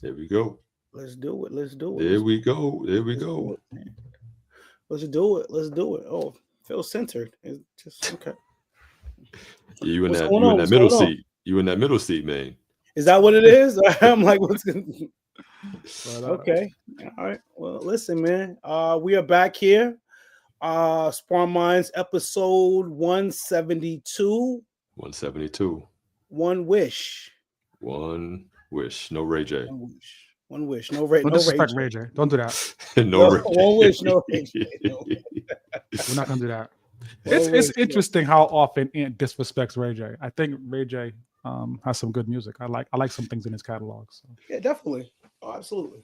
There we go. Let's do it. Let's do it. There we go. There we Let's do go. it, man. Let's do it. Let's do it. Oh, feel centered. It's just okay. You in What's that going you in on? that What's middle going on? seat. You in that middle seat, man. Is that what it is? I'm like, what's good? But, Okay. All right. Well, listen, man. We are back here. Spawn Minds episode 172. 172. One wish. One wish. No Ray J. One wish. One wish. No Ray. don't No Ray disrespect J. Ray J. Don't do that. No No, Ray one wish. No J. Ray J. No. We're not gonna do that. One It's wish, no. interesting how often Ant disrespects Ray J. I think Ray J has some good music. I like some things in his catalog. So. Yeah, definitely. Oh, absolutely.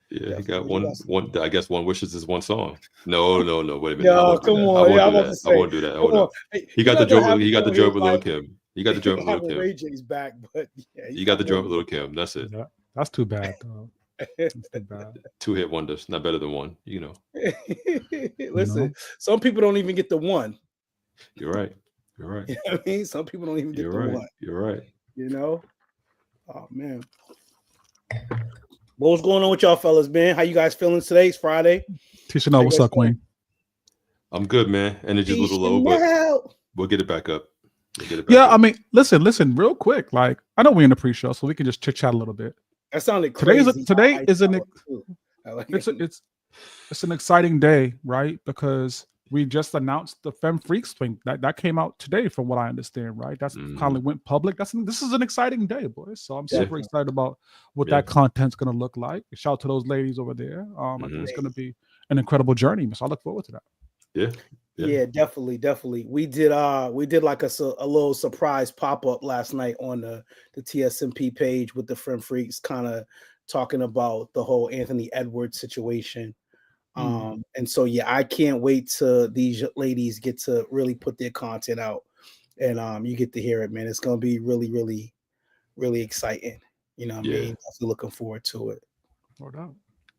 Yeah, he Definitely. got He one. got some- One. I guess one wishes is one song. No. Wait a minute. I Yo, won't do come that. I on. won't Yeah, I'm do about to that. I say. won't do that. Come Hold on. up. Hey, He you got the never joint. have He got the it joint with Lil like, Kim. He got the you joint don't with have Lil a Kim. Ray J's back, but yeah, He got the joint with Lil Kim. That's it. Yeah, that's too bad, though. That's too bad. 2-hit wonders. Not better than one. You know. Listen, know? some people don't even get the one. You're right. You're right. You know what I mean? Some people don't even get You're the right. one. You're right. You know? Oh man. What's going on with y'all fellas, man? How you guys feeling today? It's Friday. Tisha, know what's up, Queen? I'm good, man. Energy's a little low, but we'll get it back up. We'll get it back Yeah, up. I mean, listen, real quick. Like, I know we're in the pre-show, so we can just chit chat a little bit. That sounded Today crazy. is an I like it's it. it's an exciting day, right? Because we just announced the Femme Freaks thing that came out today, from what I understand, right? That's finally went public. This is an exciting day, boys. So I'm super excited about what that content's gonna look like. Shout out to those ladies over there. I think it's gonna be an incredible journey, so I look forward to that. Yeah, definitely. We did like a little surprise pop-up last night on the TSMP page with the Femme Freaks, kind of talking about the whole Anthony Edwards situation. And so I can't wait till these ladies get to really put their content out, and you get to hear it, man. It's gonna be really, really, really exciting. You know what I mean? Definitely looking forward to it. No doubt.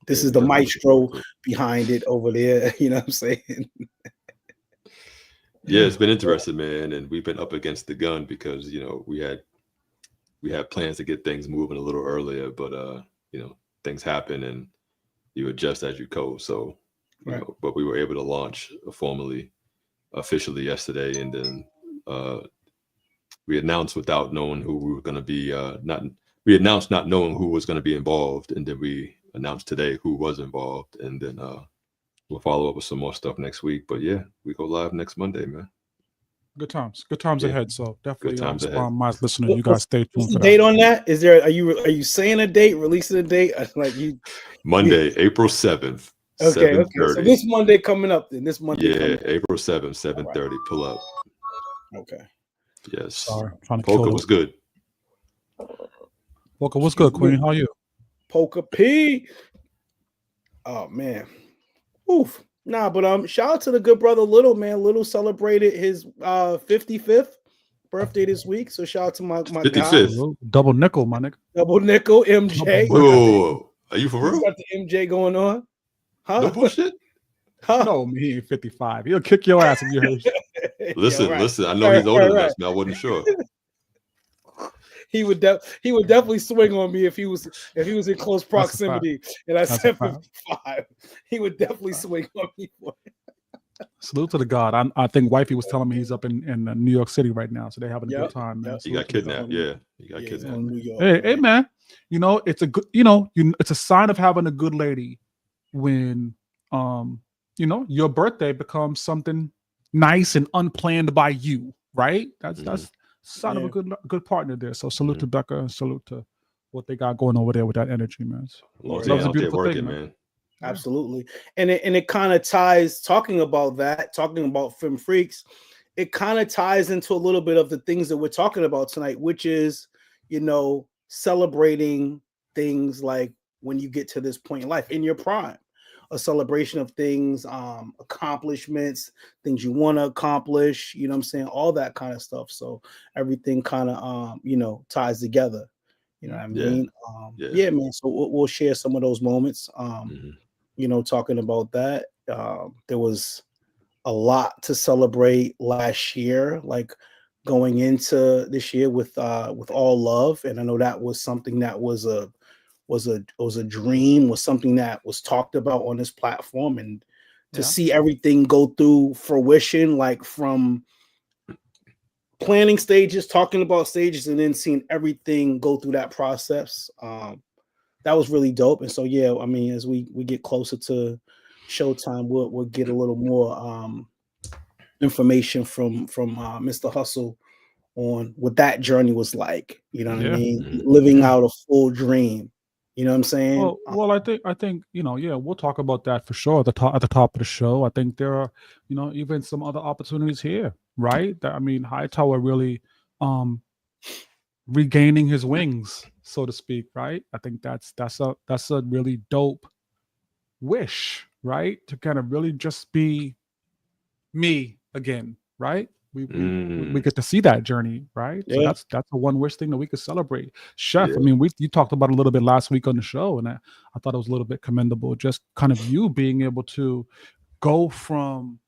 This is the maestro behind it over there. You know what I'm saying? Yeah, it's been interesting, man, and we've been up against the gun because we had plans to get things moving a little earlier, but things happen and you adjust as you go. So, but we were able to launch formally, officially yesterday, and then we announced without knowing who we were going to be. We announced not knowing who was going to be involved, and then we announced today who was involved, and then we'll follow up with some more stuff next week. But yeah, we go live next Monday, man. Good times ahead. So definitely, Good times ahead. My listeners, you guys stay tuned. What's for the date that. on that? Is there? Are you saying a date? Releasing a date? Like you? Monday, April 7th. Okay. 7:30. So this Monday coming up. Then this Monday. Yeah, April 7th, 7:30. Pull up. Okay. Yes. Sorry, trying to Polka kill was good. Polka, what's good, Queen? How are you? Polka P. Oh man. Oof. Nah, but shout out to the good brother Little, man. Little celebrated his 55th birthday this week. So shout out to my 55th. guy. Double nickel, my nigga. Double nickel MJ. Whoa. Are you for real? Got the MJ going on. Huh? No bullshit. Huh? No, he ain't 55. He'll kick your ass if you heard. Listen. I know he's older than us, man. I wasn't sure. He would definitely swing on me if he was in close proximity. And I said 55. He would definitely swing on me for it. Salute to the God. I think wifey was telling me he's up in New York City right now, so they're having a good time. Man. He got kidnapped. Yeah, he got kidnapped. New York, hey, man. It's a good. It's a sign of having a good lady when your birthday becomes something nice and unplanned by you, right? That's sign of a good partner there. So salute to Becca and salute to what they got going over there with that energy, man. Love's a a beautiful thing, man. Absolutely. And it kind of ties, talking about Femme Freaks, it kind of ties into a little bit of the things that we're talking about tonight, which is, celebrating things like when you get to this point in life, in your prime, a celebration of things, accomplishments, things you want to accomplish, you know what I'm saying? All that kind of stuff. So everything kind of, ties together. You know what I mean? Yeah, man. So we'll share some of those moments. Talking about that. There was a lot to celebrate last year, like going into this year with All Love, and I know that was something that was was a dream, was something that was talked about on this platform, and to see everything go through fruition, like from planning stages, talking about stages, and then seeing everything go through that process. That was really dope. And so, yeah, I mean, as we get closer to showtime, we'll get a little more information from Mr. Hustle on what that journey was like. You know what I mean? Living out a full dream. You know what I'm saying? Well, I think we'll talk about that for sure at the top of the show. I think there are even some other opportunities here, right? That, I mean, Hightower really regaining his wings, so to speak, right? I think that's a really dope wish, right? To kind of really just be me again, right? We get to see that journey, right? So that's a one wish thing that we could celebrate. Chef, I mean, you talked about it a little bit last week on the show, and I thought it was a little bit commendable. Just kind of you being able to go from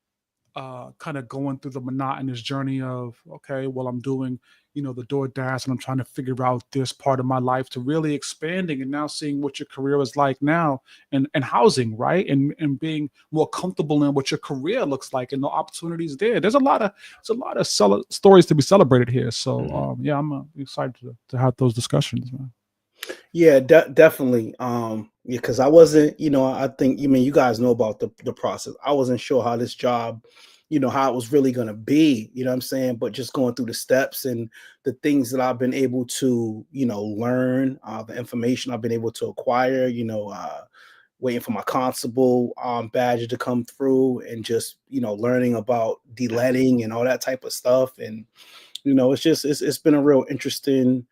kind of going through the monotonous journey of, okay, well, I'm doing, the DoorDash and I'm trying to figure out this part of my life, to really expanding and now seeing what your career is like now, and housing, right? And being more comfortable in what your career looks like and the opportunities there. There's a lot of stories to be celebrated here. So I'm excited to have those discussions, man. Yeah, definitely. Because I wasn't, I think, you guys know about the process. I wasn't sure how this job, how it was really going to be, you know what I'm saying? But just going through the steps and the things that I've been able to, learn, the information I've been able to acquire, waiting for my constable badge to come through, and just, learning about deletting and all that type of stuff. And, it's been a real interesting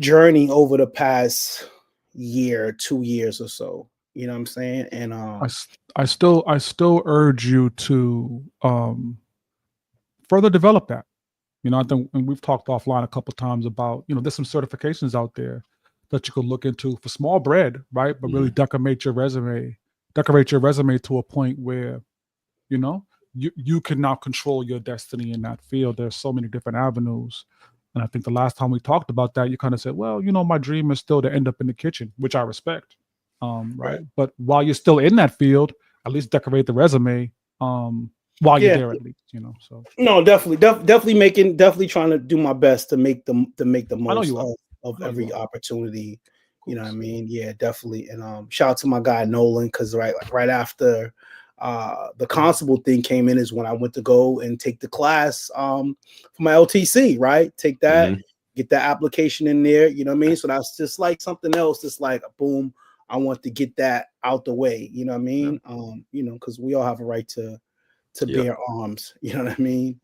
journey over the past year, 2 years or so. You know what I'm saying? And I still urge you to further develop that. I think, and we've talked offline a couple of times about, there's some certifications out there that you could look into for small bread, right? But really decorate your resume to a point where, you can now control your destiny in that field. There's so many different avenues. And I think the last time we talked about that, you kind of said, well, my dream is still to end up in the kitchen, which I respect. Right. But while you're still in that field, at least decorate the resume while you're there, at least, so. No, definitely trying to do my best to make the most of every opportunity. You know what I mean? Yeah, definitely. And shout out to my guy Nolan, because right after the constable thing came in is when I went to go and take the class for my LTC, right? Take that, get that application in there, you know what I mean? So that's just like something else. It's like, boom, I want to get that out the way, you know what I mean? Because we all have a right to bear arms, you know what I mean?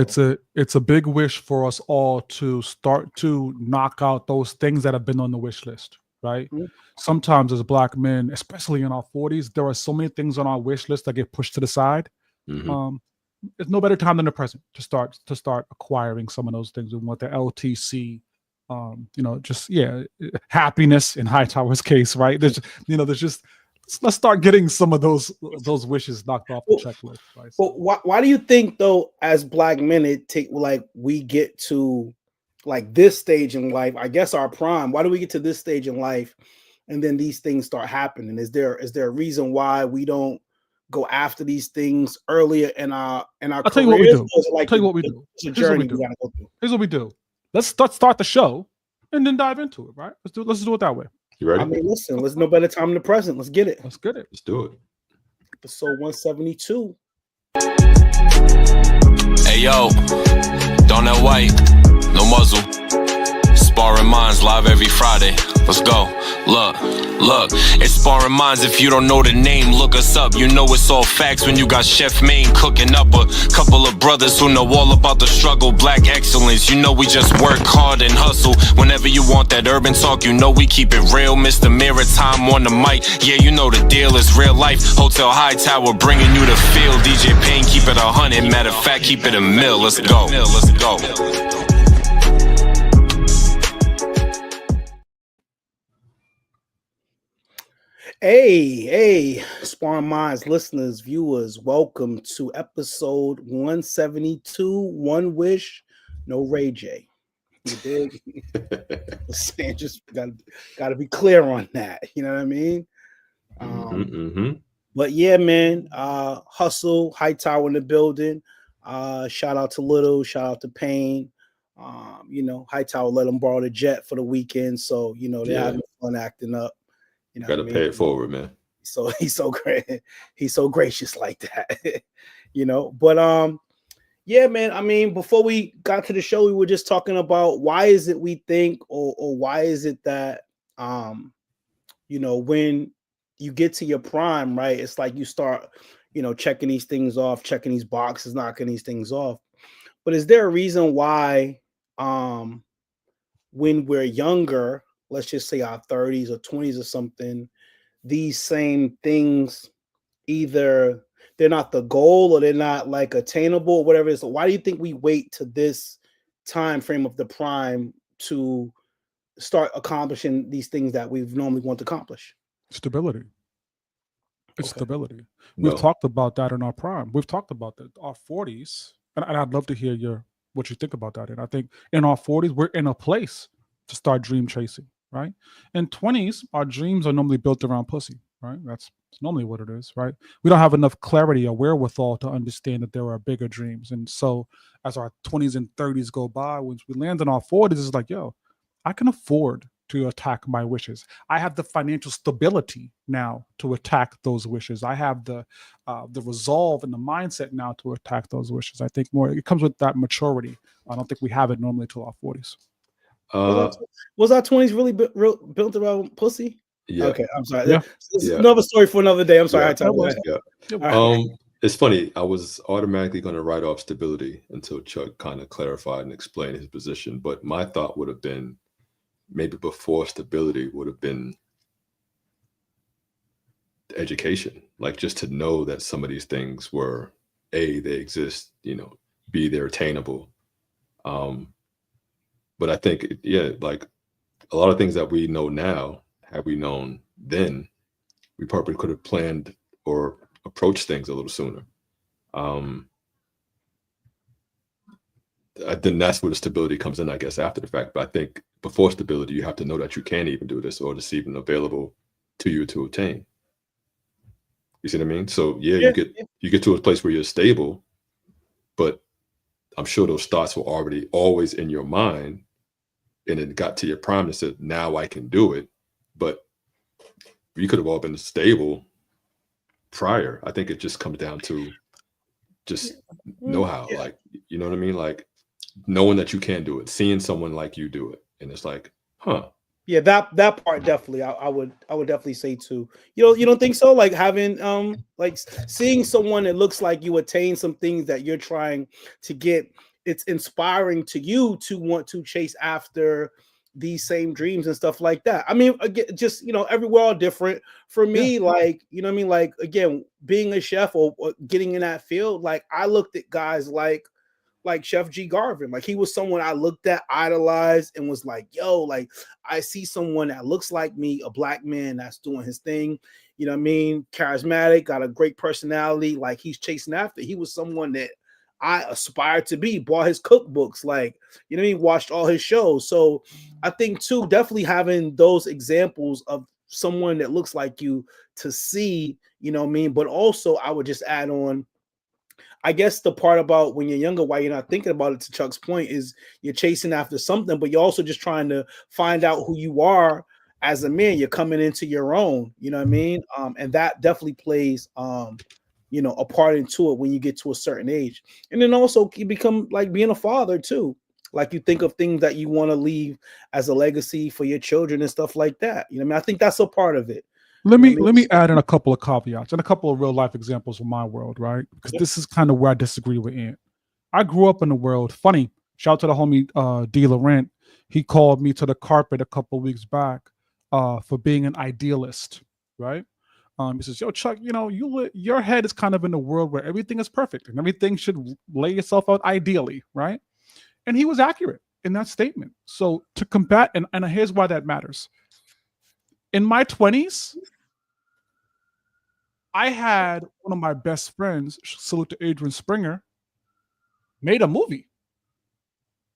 So. It's a big wish for us all to start to knock out those things that have been on the wish list, right? Sometimes as Black men, especially in our 40s, there are so many things on our wish list that get pushed to the side. There's no better time than the present to start acquiring some of those things. We want the LTC, happiness in Hightower's case, right? There's just, let's start getting some of those wishes knocked off the checklist. Right? So, why do you think, though, as Black men, we get to like this stage in life, I guess our prime, why do we get to this stage in life and then these things start happening? Is there a reason why we don't go after these things earlier in our I'll tell you what we do. Like, tell you what we do. It's a journey we gotta go through. Here's what we do. Let's start the show and then dive into it, right? Let's do it that way. You ready? I mean, listen, there's no better time than the present. Let's get it. Let's do it. Episode 172. Hey yo, don't that white, no muzzle. Sparring Minds live every Friday. Let's go. Look, it's Sparring Minds. If you don't know the name, look us up. You know it's all facts when you got Chef Maine cooking up a couple of brothers who know all about the struggle. Black excellence, you know we just work hard and hustle. Whenever you want that urban talk, you know we keep it real. Mr. Maritime on the mic, yeah, you know the deal is real life. Hotel Hightower bringing you the feel. DJ Payne, keep it 100. Matter of fact, keep it a mill. Let's go. Hey, Sparring Minds listeners, viewers, welcome to episode 172. One wish, no Ray J. You dig? saying, just got to be clear on that. You know what I mean? But yeah, man, Hustle, Hightower in the building. Shout out to Little, shout out to Payne. You know, Hightower let him borrow the jet for the weekend, so you know they're having fun acting up. You know, gotta pay it forward, man. So he's so great, he's so gracious like that. You know, but yeah, man. I mean, before we got to the show, we were just talking about why is it we think, or why is it that you know, when you get to your prime, right? It's like you start, you know, checking these things off, checking these boxes, knocking these things off. But is there a reason why when we're younger, let's just say our 30s or 20s or something, these same things either they're not the goal or they're not like attainable or whatever it is. So why do you think we wait to this time frame of the prime to start accomplishing these things that we've normally want to accomplish? Stability. It's stability. No. We've talked about that in our prime. We've talked about that. Our 40s, and I'd love to hear what you think about that. And I think in our 40s, we're in a place to start dream chasing, right? In 20s, our dreams are normally built around pussy, right? That's normally what it is, right? We don't have enough clarity or wherewithal to understand that there are bigger dreams. And so as our 20s and 30s go by, once we land in our 40s, it's like, yo, I can afford to attack my wishes. I have the financial stability now to attack those wishes. I have the resolve and the mindset now to attack those wishes. I think more it comes with that maturity. I don't think we have it normally till our 40s. Was our 20s really built around pussy? Yeah. Okay, I'm sorry. Yeah. This is another story for another day. I'm sorry. It's funny. I was automatically going to write off stability until Chuck kind of clarified and explained his position. But my thought would have been maybe before stability would have been education, like just to know that some of these things were A, they exist, you know, B, they're attainable. But I think, like a lot of things that we know now, had we known then, we probably could have planned or approached things a little sooner. Then that's where the stability comes in, I guess, after the fact. But I think before stability, you have to know that you can even do this, or it's even available to you to obtain. You see what I mean? So you get to a place where you're stable, but I'm sure those thoughts were already always in your mind, and it got to your prime and said, now I can do it. But you could have all been stable prior. I think it just comes down to just know-how, like, you know what I mean? Like knowing that you can do it, seeing someone like you do it. And it's like, yeah, that part definitely I would definitely say too. You don't think so? Like having like seeing someone that looks like you attain some things that you're trying to get, it's inspiring to you to want to chase after these same dreams and stuff like that. I mean, again, just everywhere all different. For me, like, you know what I mean? Like, again, being a chef or getting in that field, like I looked at guys like Chef G. Garvin. Like he was someone I looked at, idolized, and was like, yo, like I see someone that looks like me, a black man that's doing his thing. You know what I mean? Charismatic, got a great personality. Like he's chasing after. He was someone that I aspired to be, bought his cookbooks, like, you know what I mean? Watched all his shows. So I think too, definitely having those examples of someone that looks like you to see, you know what I mean? But also I would just add on, I guess the part about when you're younger, why you're not thinking about it, to Chuck's point, is you're chasing after something, but you're also just trying to find out who you are as a man. You're coming into your own, you know what I mean? And that definitely plays, a part into it when you get to a certain age. And then also you become like being a father too. Like you think of things that you want to leave as a legacy for your children and stuff like that. You know what I mean? I think that's a part of it. Let me add in a couple of caveats and a couple of real life examples from my world, right? Because this is kind of where I disagree with Ant. I grew up in the world. Funny, shout out to the homie D. Laurent. He called me to the carpet a couple of weeks back for being an idealist, right? He says, yo, Chuck, your head is kind of in a world where everything is perfect and everything should lay itself out ideally, right? And he was accurate in that statement. So to combat, and here's why that matters. In my 20s, I had one of my best friends, salute to Adrian Springer, made a movie,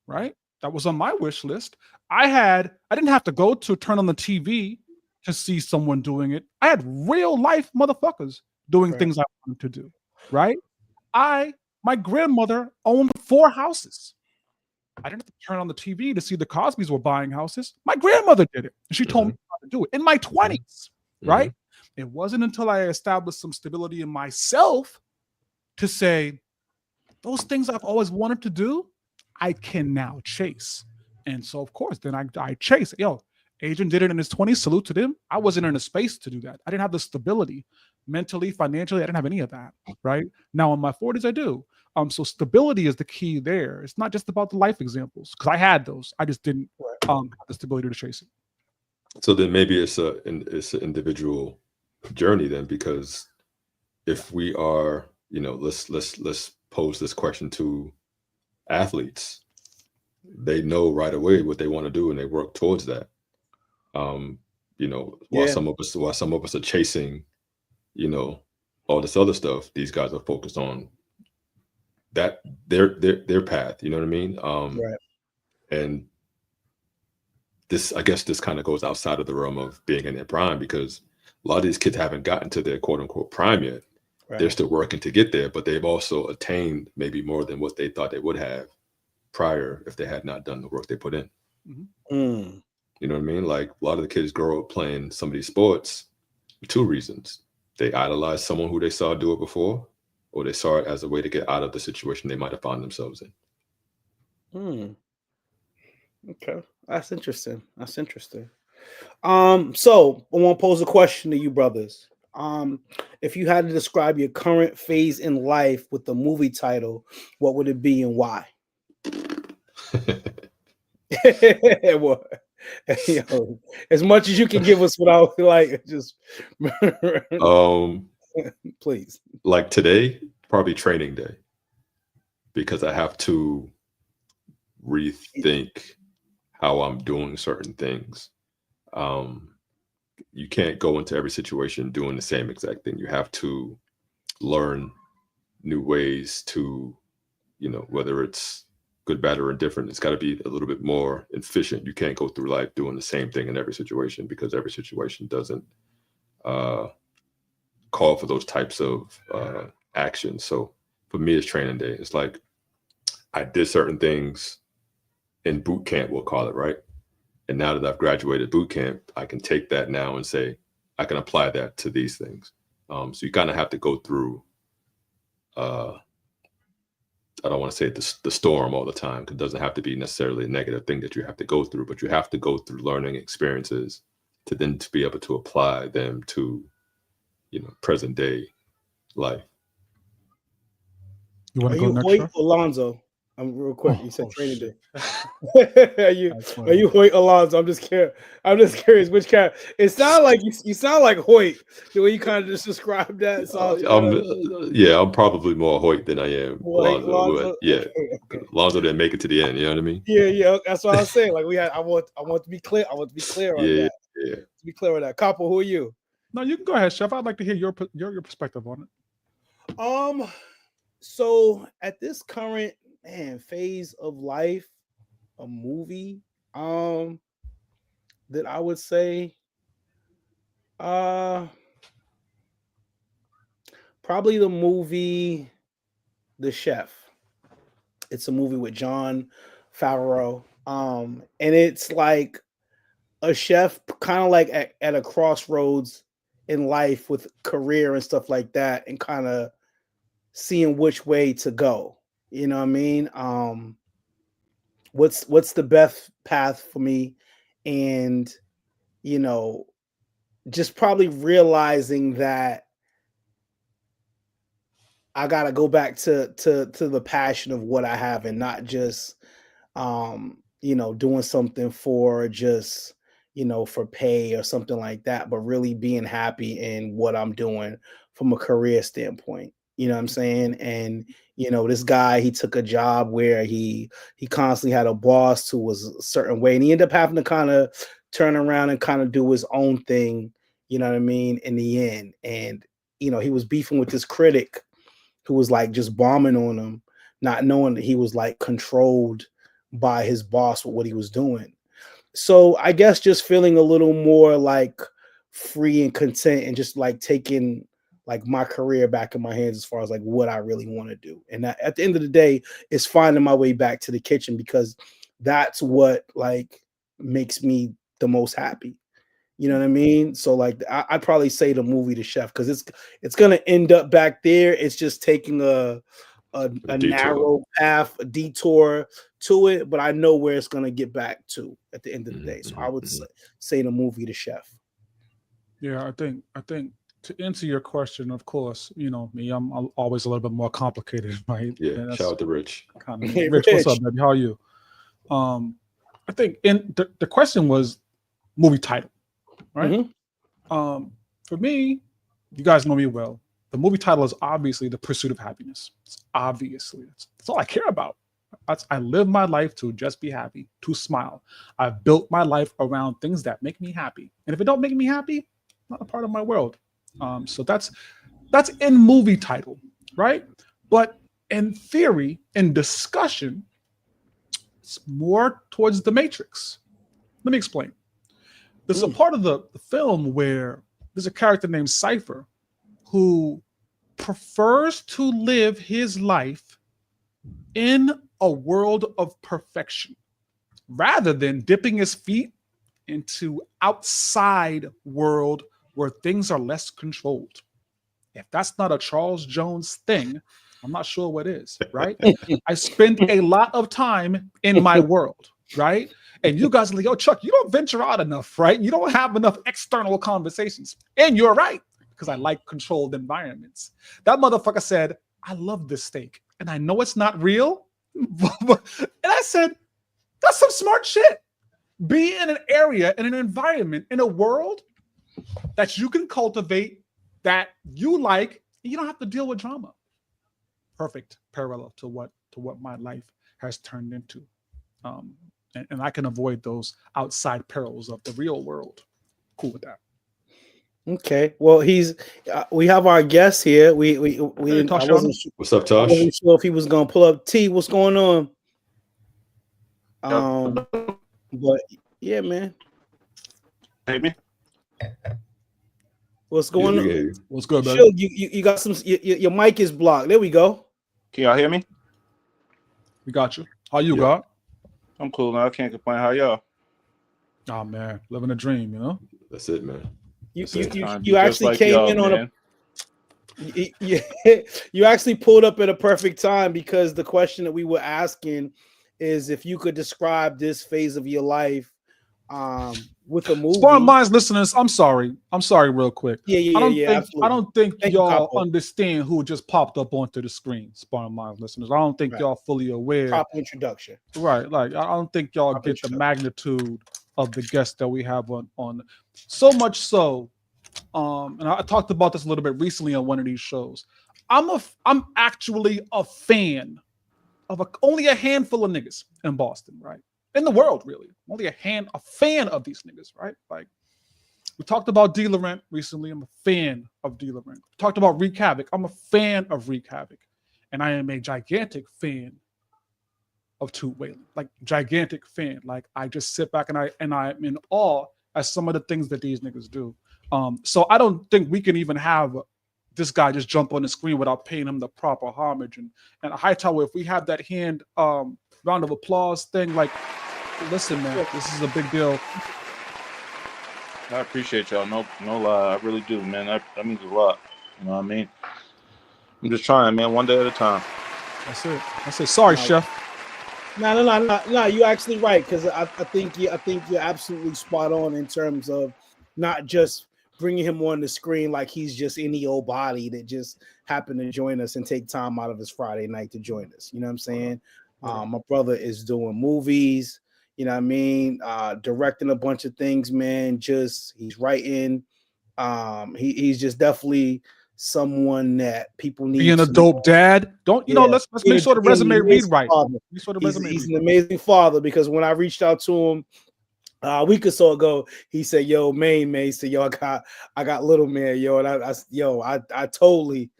right? that was on my wish list. I didn't have to go to turn on the TV to see someone doing it. I had real life motherfuckers doing things I wanted to do, right? My grandmother owned 4 houses. I didn't have to turn on the TV to see the Cosbys were buying houses. My grandmother did it. She told me how to do it in my 20s, right? It wasn't until I established some stability in myself to say, those things I've always wanted to do, I can now chase. And so, of course, then I chase. Yo, Adrian did it in his 20s. Salute to them. I wasn't in a space to do that. I didn't have the stability mentally, financially. I didn't have any of that, right? Now in my 40s, I do. So stability is the key there. It's not just about the life examples, because I had those. I just didn't have the stability to chase it. So then maybe it's an individual journey then, because if we are, let's pose this question to athletes. They know right away what they want to do and they work towards that. While some of us are chasing, all this other stuff, these guys are focused on that their path. You know what I mean? And I guess this kind of goes outside of the realm of being in their prime, because a lot of these kids haven't gotten to their quote unquote prime yet. They're still working to get there, but they've also attained maybe more than what they thought they would have prior if they had not done the work they put in. You know what I mean? Like a lot of the kids grow up playing some of these sports for 2 reasons. They idolize someone who they saw do it before, or they saw it as a way to get out of the situation they might have found themselves in. Okay. That's interesting. So I want to pose a question to you brothers. If you had to describe your current phase in life with the movie title, what would it be and why? As much as you can give us without just please. Like today, probably training day, because I have to rethink how I'm doing certain things. You can't go into every situation doing the same exact thing. You have to learn new ways to, whether it's good, bad, or indifferent, it's got to be a little bit more efficient. You can't go through life doing the same thing in every situation, because every situation doesn't call for those types of actions. So for me, it's training day. It's like I did certain things in boot camp, we'll call it, right? And now that I've graduated boot camp, I can take that now and say, I can apply that to these things. So you kind of have to go through, I don't want to say the storm all the time, because it doesn't have to be necessarily a negative thing that you have to go through, but you have to go through learning experiences to be able to apply them to, present day life. You want to go next, Hoyt Alonzo? I'm real quick. You said training day. Are you Hoyt Alonzo? I'm just curious which kind. It sounds like you sound like Hoyt the way you kind of just described that. So I'm probably more Hoyt than I am Alonzo. Okay. Alonzo didn't make it to the end. You know what I mean? Yeah. That's what I was saying. Like I want to be clear. I want to be clear on that. Yeah. To be clear on that. Capo, who are you? No, you can go ahead, Chef. I'd like to hear your perspective on it. So at this current phase of life, a movie that I would say probably the movie The Chef. It's a movie with Jon Favreau, and it's like a chef kind of like at a crossroads in life with career and stuff like that, and kind of seeing which way to go. You know what I mean? What's the best path for me? And, just probably realizing that I got to go back to the passion of what I have, and not just, doing something for just, for pay or something like that, but really being happy in what I'm doing from a career standpoint. You know what I'm saying? And, this guy, he took a job where he constantly had a boss who was a certain way, and he ended up having to kind of turn around and kind of do his own thing, you know what I mean, in the end. And, he was beefing with this critic who was like just bombing on him, not knowing that he was like controlled by his boss with what he was doing. So I guess just feeling a little more like free and content and just like taking like my career back in my hands as far as like what I really want to do. And at the end of the day, it's finding my way back to the kitchen because that's what like makes me the most happy. You know what I mean? So like I'd probably say the movie The Chef because it's gonna end up back there. It's just taking a narrow path, a detour to it, but I know where it's gonna get back to at the end of the day. So I would say the movie The Chef. Yeah, I think to answer your question, of course, you know me, I'm always a little bit more complicated, right? Yeah, shout out to Rich. Kind of Rich, what's up, baby? How are you? I think in the question was movie title, right? For me, you guys know me well. The movie title is obviously The Pursuit of Happiness. It's obviously that's all I care about. I live my life to just be happy, to smile. I've built my life around things that make me happy, and if it don't make me happy, not a part of my world. So that's in movie title, right? But in theory, in discussion, it's more towards The Matrix. Let me explain. There's a part of the film where there's a character named Cypher who prefers to live his life in a world of perfection rather than dipping his feet into outside world where things are less controlled. If that's not a Charles Jones thing, I'm not sure what is, right? I spend a lot of time in my world, right? And you guys are like, yo, Chuck, you don't venture out enough, right? You don't have enough external conversations. And you're right, because I like controlled environments. That motherfucker said, I love this steak. And I know it's not real. And I said, that's some smart shit. Be in an area, in an environment, in a world that you can cultivate, that you like, and you don't have to deal with drama. Perfect parallel to what my life has turned into. And I can avoid those outside perils of the real world. Cool with that. Okay. Well, we have our guest here. We didn't. I wasn't sure, what's up, Tosh? I wasn't sure if he was gonna pull up. T, what's going on? But yeah, man. Hey, me. What's going on? What's good, man? Sure, you got some. Your mic is blocked. There we go. Can y'all hear me? We got you. How you, God? I'm cool, man. I can't complain. How y'all? Oh man, living a dream, you know. That's it, man. You actually came in on you actually pulled up at a perfect time because the question that we were asking is if you could describe this phase of your life with a movie. Sparring Minds listeners, I'm sorry real quick. I don't think y'all understand who just popped up onto the screen. Sparring Minds listeners, I don't think y'all fully aware. Proper introduction. Right, like I don't think y'all get the magnitude of the guests that we have on. So much so, and I talked about this a little bit recently on one of these shows. I'm actually a fan of only a handful of niggas in Boston, right? In the world, really. Only a fan of these niggas, right? Like, we talked about D. Laurent recently. I'm a fan of D. Laurent. We talked about Wreak Havoc. I'm a fan of Wreak Havoc. And I am a gigantic fan of Toot Whalen. Like, gigantic fan. Like, I just sit back and I'm in awe at some of the things that these niggas do. So I don't think we can even have this guy just jump on the screen without paying him the proper homage. And Hightower, if we have that round of applause thing, like, listen, man, this is a big deal. I appreciate y'all. No lie. I really do, man. That means a lot. You know what I mean? I'm just trying, man, one day at a time. That's it. Sorry, Chef. No. You're actually right, because I think you're absolutely spot on in terms of not just bringing him on the screen like he's just any old body that just happened to join us and take time out of his Friday night to join us. You know what I'm saying? My brother is doing movies, you know what I mean? Directing a bunch of things, man. He's writing. He's just definitely someone that people need. Being a dope dad. Let's make sure the resume read right. He's an amazing father, because when I reached out to him a week or so ago, he said, "Yo, man, so yo, I got little man, yo," and I totally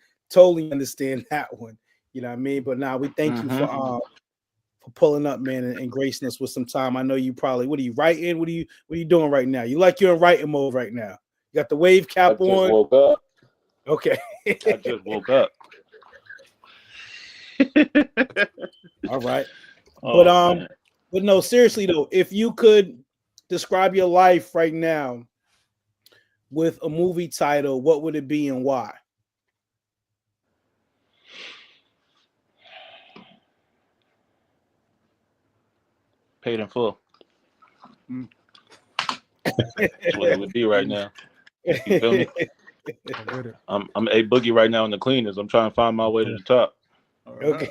understand that one. You know what I mean? But now we thank you pulling up, man, and gracing us with some time. I know you probably. What are you writing? What are you doing right now? You like you're in writing mode right now. You got the wave cap on. I just woke up. Okay. I just woke up. All right. Oh, But no, seriously though, if you could describe your life right now with a movie title, what would it be and why? Paid in full. That's what it would be right now. You feel me? I'm A Boogie right now in the cleaners. I'm trying to find my way to the top. Okay.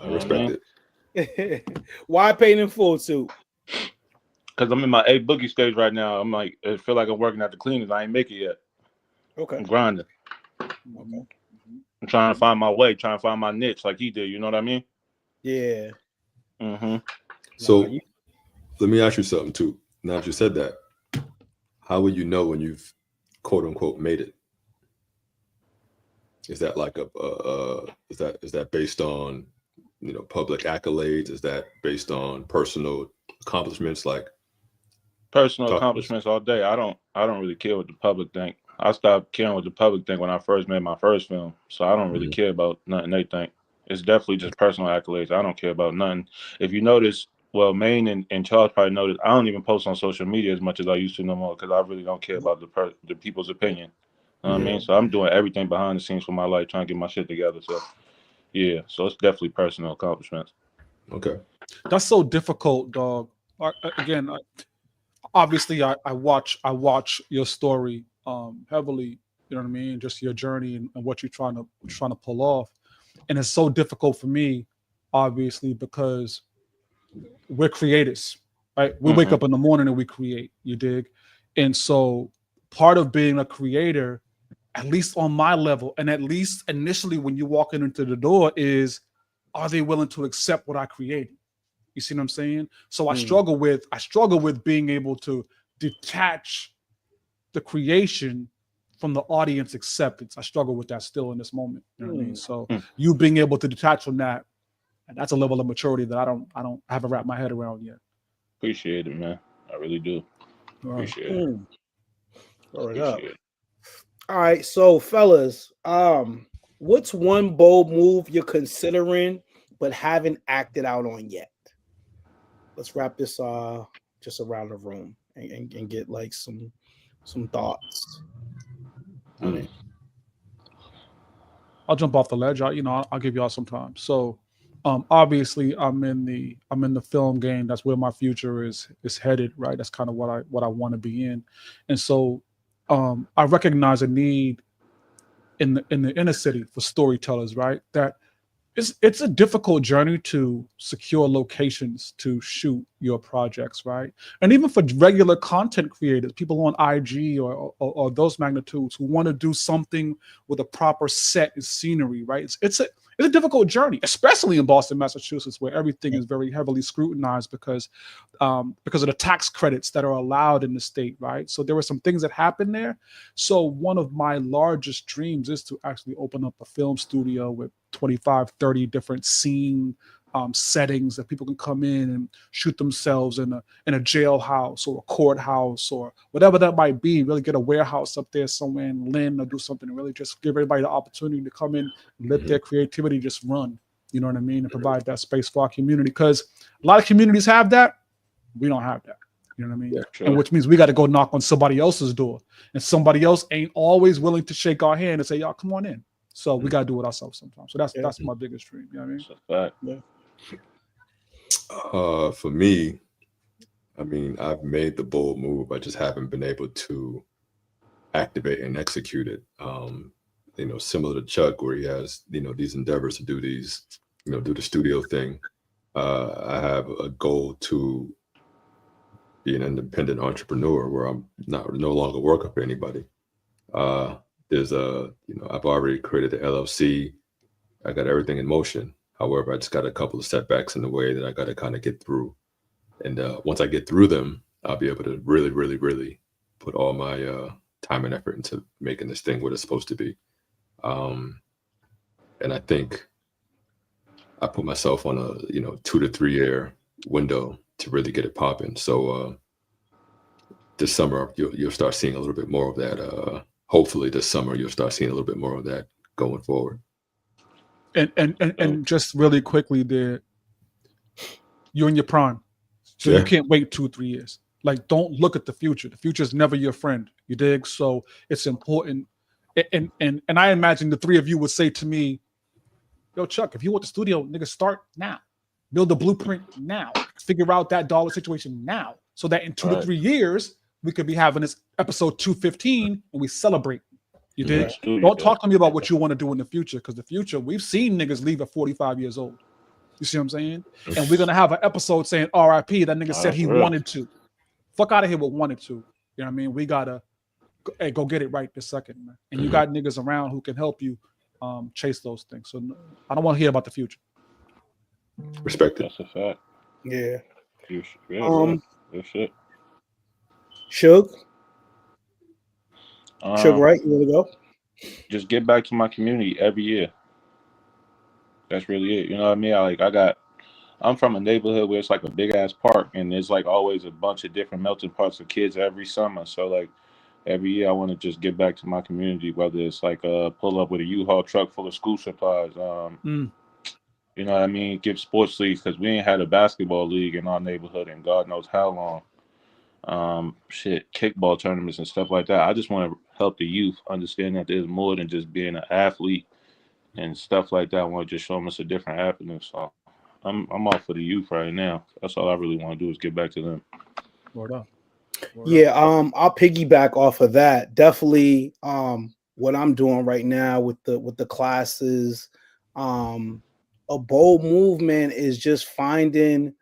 I respect it. Why Paid in Full too? Because I'm in my A Boogie stage right now. I'm like, I feel like I'm working at the cleaners. I ain't make it yet. Okay. I'm grinding. Okay. I'm trying to find my way, trying to find my niche like he did. You know what I mean? Yeah. Mm-hmm. So let me ask you something too. Now that you said that, how will you know when you've quote unquote made it? Is that like is that based on, you know, public accolades? Is that based on personal accomplishments? Like personal accomplishments all day. I don't really care what the public think. I stopped caring what the public think when I first made my first film. So I don't really care about nothing they think. It's definitely just personal accolades. I don't care about nothing. If you notice, well, Maine and Charles probably noticed, I don't even post on social media as much as I used to no more because I really don't care about the people's opinion. You know what I mean? So I'm doing everything behind the scenes for my life, trying to get my shit together. So yeah, so it's definitely personal accomplishments. Okay. That's so difficult, dog. Again, obviously I watch your story heavily, you know what I mean? Just your journey and what you're trying to pull off. And it's so difficult for me, obviously, because we're creators, right? We wake up in the morning and we create, you dig? And so part of being a creator, at least on my level, and at least initially when you walk into the door, is are they willing to accept what I created? You see what I'm saying? So I struggle with being able to detach the creation from the audience acceptance. I struggle with that still in this moment. You know what I mean? So you being able to detach from that, and that's a level of maturity that I haven't wrapped my head around yet. Appreciate it, man. I really do. Appreciate it. Appreciate it. All right, so fellas, what's one bold move you're considering but haven't acted out on yet? Let's wrap this just around the room and get like some thoughts on it. I'll jump off the ledge. I'll give y'all some time. So obviously I'm in the film game. That's where my future is headed, right? That's kind of what I want to be in. And so I recognize a need in the inner city for storytellers, right? That it's a difficult journey to secure locations to shoot your projects, right? And even for regular content creators, people on IG or those magnitudes who want to do something with a proper set and scenery, right? It's a difficult journey, especially in Boston, Massachusetts, where everything is very heavily scrutinized because of the tax credits that are allowed in the state, right? So there were some things that happened there. So one of my largest dreams is to actually open up a film studio with 25, 30 different scene settings that people can come in and shoot themselves in a jailhouse or a courthouse or whatever that might be. Really get a warehouse up there somewhere in Lynn or do something and really just give everybody the opportunity to come in and let their creativity just run. You know what I mean? And provide that space for our community, because a lot of communities have that. We don't have that. You know what I mean? Yeah, and which means we got to go knock on somebody else's door, and somebody else ain't always willing to shake our hand and say, y'all come on in. So we got to do it ourselves sometimes. So that's my biggest dream. You know what I mean? For me, I mean, I've made the bold move. I just haven't been able to activate and execute it. Similar to Chuck, where he has, these endeavors to do these, do the studio thing. I have a goal to be an independent entrepreneur where I'm no longer working for anybody. I've already created the LLC. I got everything in motion. However, I just got a couple of setbacks in the way that I got to kind of get through. And once I get through them, I'll be able to really, really, really put all my time and effort into making this thing what it's supposed to be. And I think I put myself on a 2 to 3 year window to really get it popping. So this summer you'll start seeing a little bit more of that. Hopefully this summer you'll start seeing a little bit more of that going forward. And just really quickly there, you're in your prime. So you can't wait 2-3 years. Like, don't look at the future. The future is never your friend. You dig? So it's important. And I imagine the three of you would say to me, yo, Chuck, if you want the studio, nigga, start now. Build the blueprint now. Figure out that dollar situation now. So that in 2 to 3 years, we could be having this episode 215 and we celebrate. You dig? Don't talk to me about what you want to do in the future, because the future, we've seen niggas leave at 45 years old. You see what I'm saying? And we're going to have an episode saying RIP. That nigga said he wanted to. Fuck out of here with wanted to. You know what I mean? We got to go get it right this second, man. And you got niggas around who can help you chase those things. So I don't want to hear about the future. Respect it. That's a fact. Yeah. That's it. Suge, right? You want to go? Just get back to my community every year. That's really it. You know what I mean? I'm from a neighborhood where it's like a big ass park, and there's like always a bunch of different melting pots of kids every summer. So like every year I want to just get back to my community, whether it's like pull up with a U-Haul truck full of school supplies. You know what I mean? Give sports leagues, because we ain't had a basketball league in our neighborhood in God knows how long. Kickball tournaments and stuff like that. I just want to help the youth understand that there's more than just being an athlete and stuff like that. I want to just show them it's a different avenue. So I'm all for the youth right now. That's all I really want to do is get back to them. Word up. I'll piggyback off of that. Definitely what I'm doing right now with the classes. A bold movement is just finding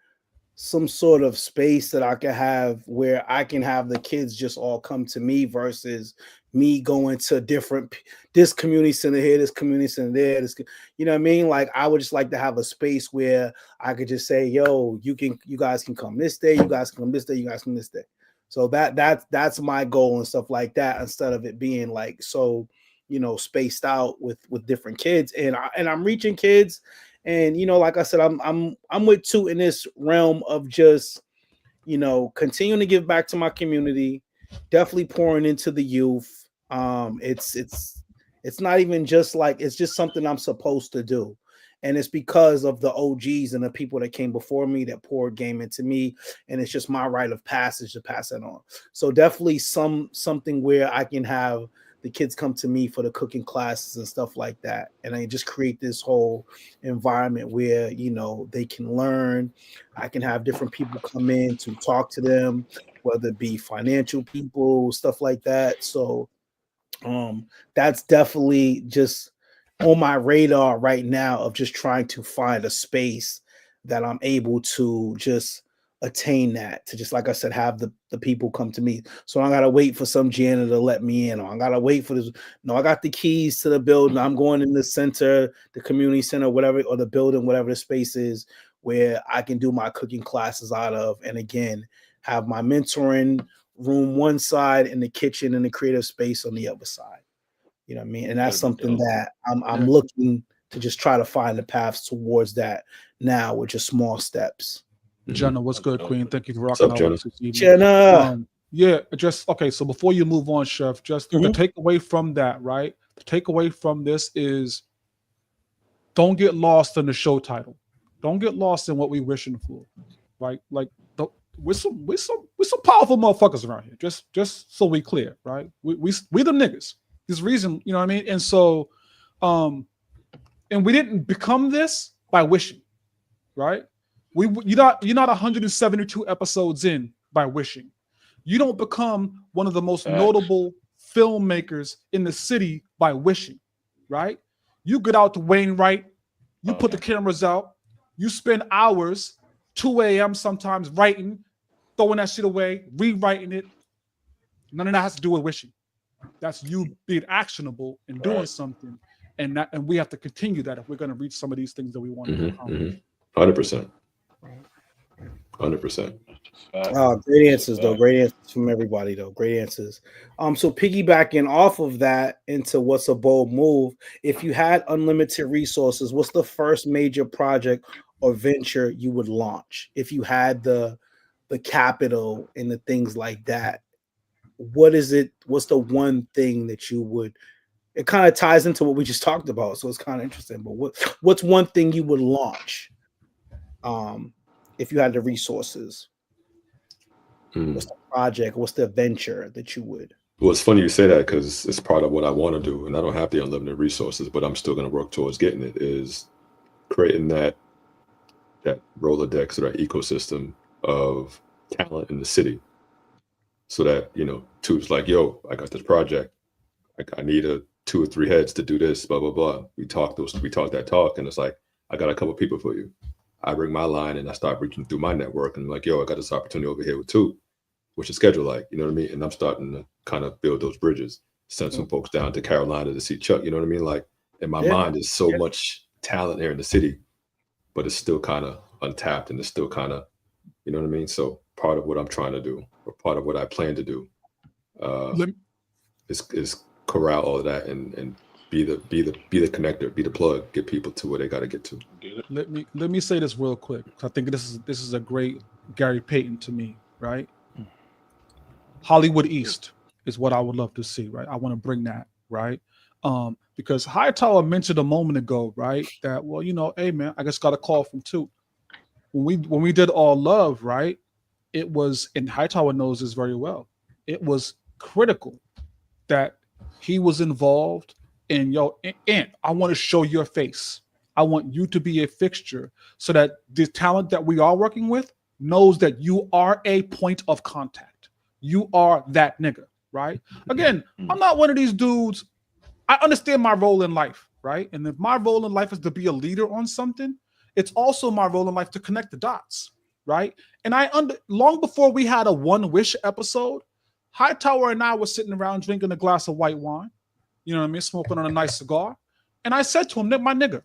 some sort of space that I can have where I can have the kids just all come to me versus me going to this community center here, this community center there. You know what I mean? Like, I would just like to have a space where I could just say, yo, you guys can come this day, you guys can come this day, you guys can come this day. So that's my goal and stuff like that, instead of it being like so, spaced out with different kids. And I'm reaching kids. And like I said, I'm with Toot in this realm of just continuing to give back to my community, definitely pouring into the youth. It's not even just like, it's just something I'm supposed to do, and it's because of the OGs and the people that came before me that poured game into me, and it's just my rite of passage to pass that on. So definitely something where I can have the kids come to me for the cooking classes and stuff like that. And I just create this whole environment where, they can learn. I can have different people come in to talk to them, whether it be financial people, stuff like that. So that's definitely just on my radar right now, of just trying to find a space that I'm able to just attain that, to just, like I said, have the people come to me. So I gotta wait for some janitor to let me in, or I gotta wait for this. No, I got the keys to the building. I'm going in the center, the community center, whatever, or the building, whatever the space is, where I can do my cooking classes out of. And again, have my mentoring room one side and the kitchen and the creative space on the other side. You know what I mean? And that's something that I'm looking to just try to find the paths towards that now, with just small steps. Jenna, what's good, Queen? Thank you for rocking out with us this evening. Jenna. So before you move on, Chef, just the takeaway from that, right? The takeaway from this is, don't get lost in the show title. Don't get lost in what we're wishing for, right? Like, we're some powerful motherfuckers around here. Just so we clear, right? We the niggas. There's reason, you know what I mean? And so, and we didn't become this by wishing, right? You're not 172 episodes in by wishing. You don't become one of the most notable filmmakers in the city by wishing, right? You get out to Wainwright, you put the cameras out, you spend hours, 2 a.m. sometimes, writing, throwing that shit away, rewriting it. None of that has to do with wishing. That's you being actionable and doing something, and we have to continue that if we're going to reach some of these things that we want to accomplish. 100%. 100%. Great answers though. Great answers from everybody though. Great answers. So piggybacking off of that into what's a bold move? If you had unlimited resources, what's the first major project or venture you would launch? If you had the capital and the things like that, what is it? What's the one thing that you would? It kind of ties into what we just talked about, so it's kind of interesting. But what's one thing you would launch? If you had the resources. What's the project? What's the venture that you would? Well, it's funny you say that because it's part of what I want to do, and I don't have the unlimited resources, but I'm still going to work towards getting it. Is creating that Rolodex or that ecosystem of talent in the city, so that Tube's like, yo, I got this project. I need 2 or 3 heads to do this. Blah blah blah. We talk that talk, and it's like I got a couple people for you. I bring my line and I start reaching through my network and I'm like, yo, I got this opportunity over here with Tube. What's your schedule like? You know what I mean? And I'm starting to kind of build those bridges, send some folks down to Carolina to see Chuck. You know what I mean? Like in my mind, there's so much talent here in the city, but it's still kind of untapped and it's still kind of, you know what I mean? So part of what I'm trying to do, or part of what I plan to do, is corral all of that and be the connector, be the plug, get people to where they got to get to. Let me say this real quick. I think this is a great Gary Payton to me, right? Hollywood East is what I would love to see, right? I want to bring that, right? Because Hightower mentioned a moment ago, right, that hey man, I just got a call from Tube. When we did All Love, right? It was, and Hightower knows this very well. It was critical that he was involved. And Ant, I want to show your face. I want you to be a fixture so that the talent that we are working with knows that you are a point of contact. You are that nigga, right? Again, I'm not one of these dudes. I understand my role in life, right? And if my role in life is to be a leader on something, it's also my role in life to connect the dots, right? And long before we had a One Wish episode, Hightower and I were sitting around drinking a glass of white wine. You know what I mean? Smoking on a nice cigar. And I said to him, my nigga,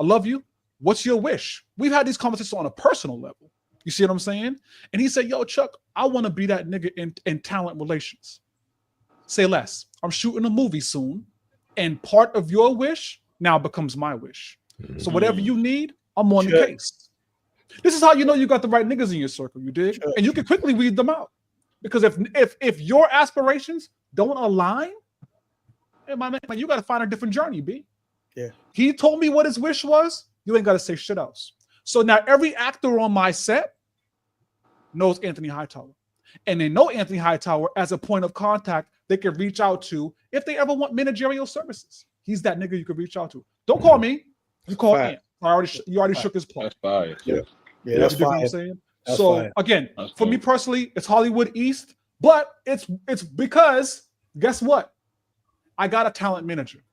I love you. What's your wish? We've had these conversations on a personal level. You see what I'm saying? And he said, yo, Chuck, I want to be that nigga in talent relations. Say less. I'm shooting a movie soon. And part of your wish now becomes my wish. So whatever you need, I'm on the case. This is how you know you got the right niggas in your circle, you dig? And you can quickly weed them out. Because if your aspirations don't align, hey, my man, you got to find a different journey, B. Yeah. He told me what his wish was. You ain't got to say shit else. So now every actor on my set knows Anthony Hightower. And they know Anthony Hightower as a point of contact they can reach out to if they ever want managerial services. He's that nigga you can reach out to. Don't call me. You call Ant. You already shook his paw. That's fire. Yeah, that's fire. What I'm saying? So again, for me personally, it's Hollywood East, but it's because guess what? I got a talent manager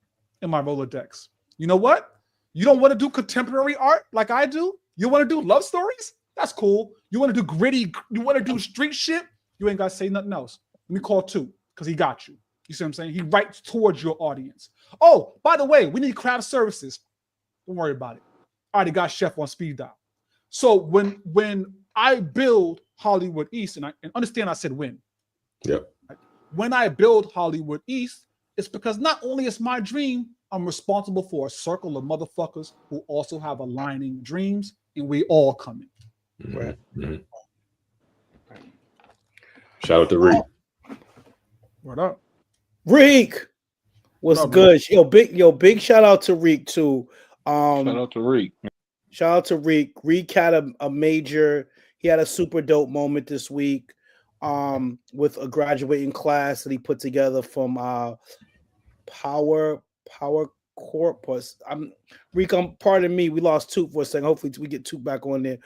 in my Rolodex. You know what? You don't want to do contemporary art like I do? You want to do love stories? That's cool. You want to do gritty, you want to do street shit? You ain't got to say nothing else. Let me call Tube because he got you. You see what I'm saying? He writes towards your audience. Oh, by the way, we need craft services. Don't worry about it. I already got Chef on speed dial. So when I build Hollywood East, and understand I said when. Yep. When I build Hollywood East, it's because not only is my dream, I'm responsible for a circle of motherfuckers who also have aligning dreams, and we all coming. Right. Shout out to Reek. What up? Reek, what's good? Big shout out to Reek too. Shout out to Reek. Shout out to Reek. Reek had he had a super dope moment this week with a graduating class that he put together from Power Corpus. Reek, pardon me, we lost Toot for a second. Hopefully we get Toot back on there.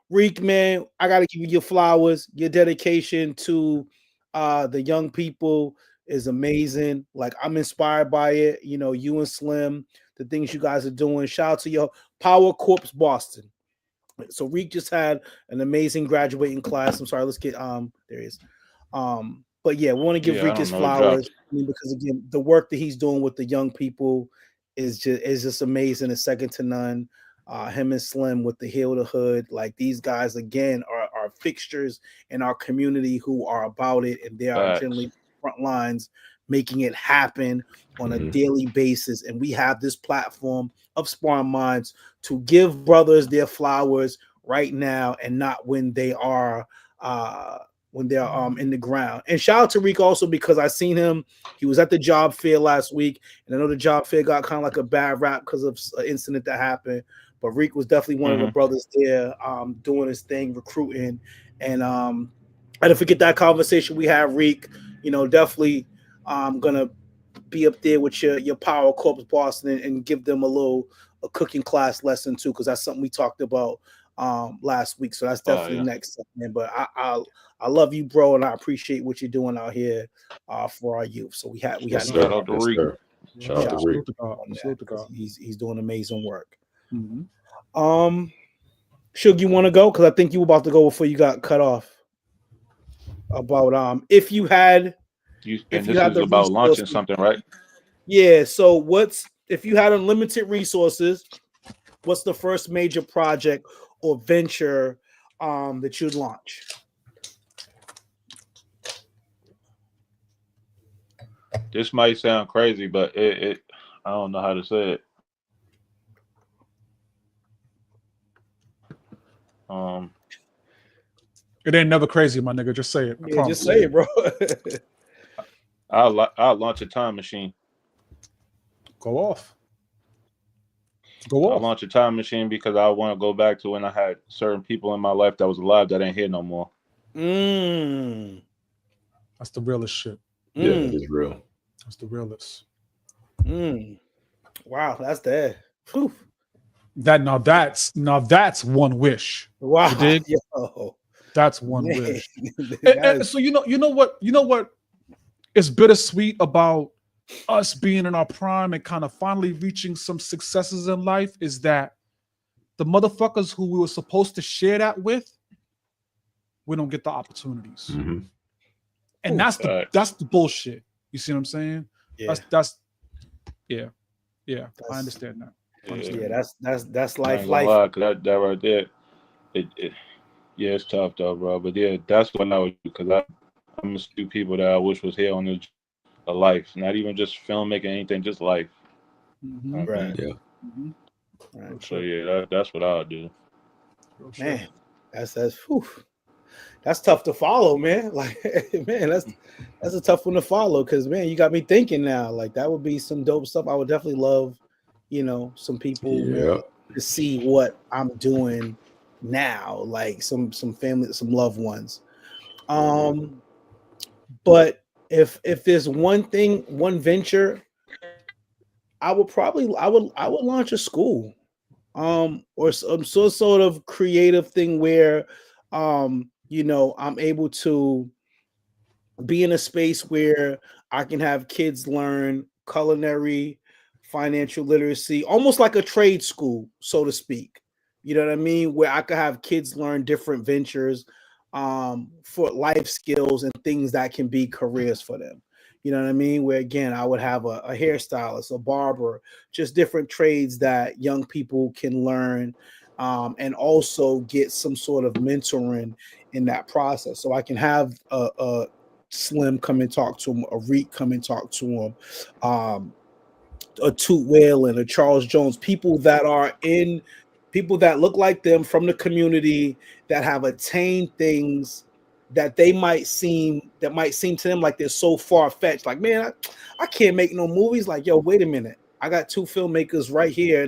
Reek, man, I gotta give you your flowers. Your dedication to the young people is amazing. Like, I'm inspired by it. You know, you and Slim, the things you guys are doing. Shout out to your Power Corps Boston. So Reek just had an amazing graduating class. I'm sorry, let's get there he is. But yeah, we want to give Reek his flowers. Because again, the work that he's doing with the young people is just amazing. It's second to none. Him and Slim with the Heal the Hood. Like these guys again are fixtures in our community who are about it, and they are generally front lines making it happen on a daily basis. And we have this platform of Sparring Minds to give brothers their flowers right now and not when they are in the ground. And shout out to Reek also, because I seen him. He was at the job fair last week, and I know the job fair got kind of like a bad rap because of an incident that happened. But Reek was definitely one of the brothers there, doing his thing, recruiting. And I didn't forget that conversation we had, Reek. You know, definitely gonna be up there with your Power Corps boss and give them a cooking class lesson too, because that's something we talked about last week. So that's definitely next segment. But I love you, bro, and I appreciate what you're doing out here for our youth. So we had shout out to Reek. Shout out to Reek. He's doing amazing work. Mm-hmm. Suge, you want to go? Because I think you were about to go before you got cut off. About if you had this is about launching something, right? Yeah. So if you had unlimited resources, what's the first major project or venture that you'd launch? This might sound crazy, but I don't know how to say it. It ain't never crazy, my nigga. Just say it. Yeah, just say it, bro. I'll launch a time machine. Go off. I'll launch a time machine because I want to go back to when I had certain people in my life that was alive that ain't here no more. That's the realest shit. Yeah, it is real. That's the realest. Wow, that's that. Whew. Now that's one wish. Wow. You dig? Yo. That's one wish. And so you know what is bittersweet about us being in our prime and kind of finally reaching some successes in life is that the motherfuckers who we were supposed to share that with, we don't get the opportunities. And that's the bullshit. You see what I'm saying? Yeah. I understand that. That's life. That right there, it's tough though, bro. But yeah, that's what I would do, because I'm a few people that I wish was here on a life, not even just filmmaking, anything, just life. Right. Yeah. Right. So yeah, that's what I would do. Man, that's tough to follow, man. Like, man, that's a tough one to follow, because man, you got me thinking now. Like, that would be some dope stuff. I would definitely love, some people to see what I'm doing now, like some family, some loved ones. But if there's one venture, I would launch a school, or some sort of creative thing where I'm able to be in a space where I can have kids learn culinary, financial literacy, almost like a trade school, so to speak. You know what I mean? Where I could have kids learn different ventures for life skills and things that can be careers for them. You know what I mean? Where again, I would have a hairstylist, a barber, just different trades that young people can learn, and also get some sort of mentoring in that process. So I can have a Slim come and talk to him, a Reek come and talk to him, a Toot Whalen, a Charles Jones, people that look like them from the community that have attained things that might seem to them like they're so far-fetched. Like, man, I can't make no movies. Like, yo, wait a minute. I got two filmmakers right here.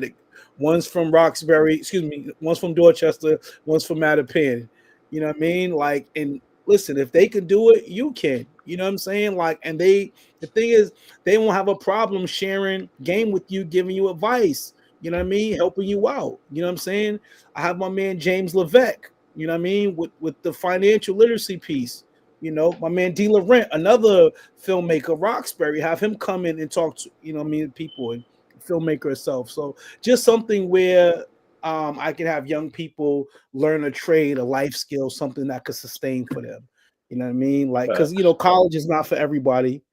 One's from one's from Dorchester, one's from Mattapan. You know what I mean? Like, and listen, if they can do it, you can. You know what I'm saying? Like, and the thing is, they won't have a problem sharing game with you, giving you advice. You know what I mean? Helping you out. You know what I'm saying? I have my man James Levesque, you know what I mean, with the financial literacy piece. My man D. Laurent, another filmmaker, Roxbury, have him come in and talk to, people and filmmaker herself. So just something where I can have young people learn a trade, a life skill, something that could sustain for them. You know what I mean? Like, because college is not for everybody.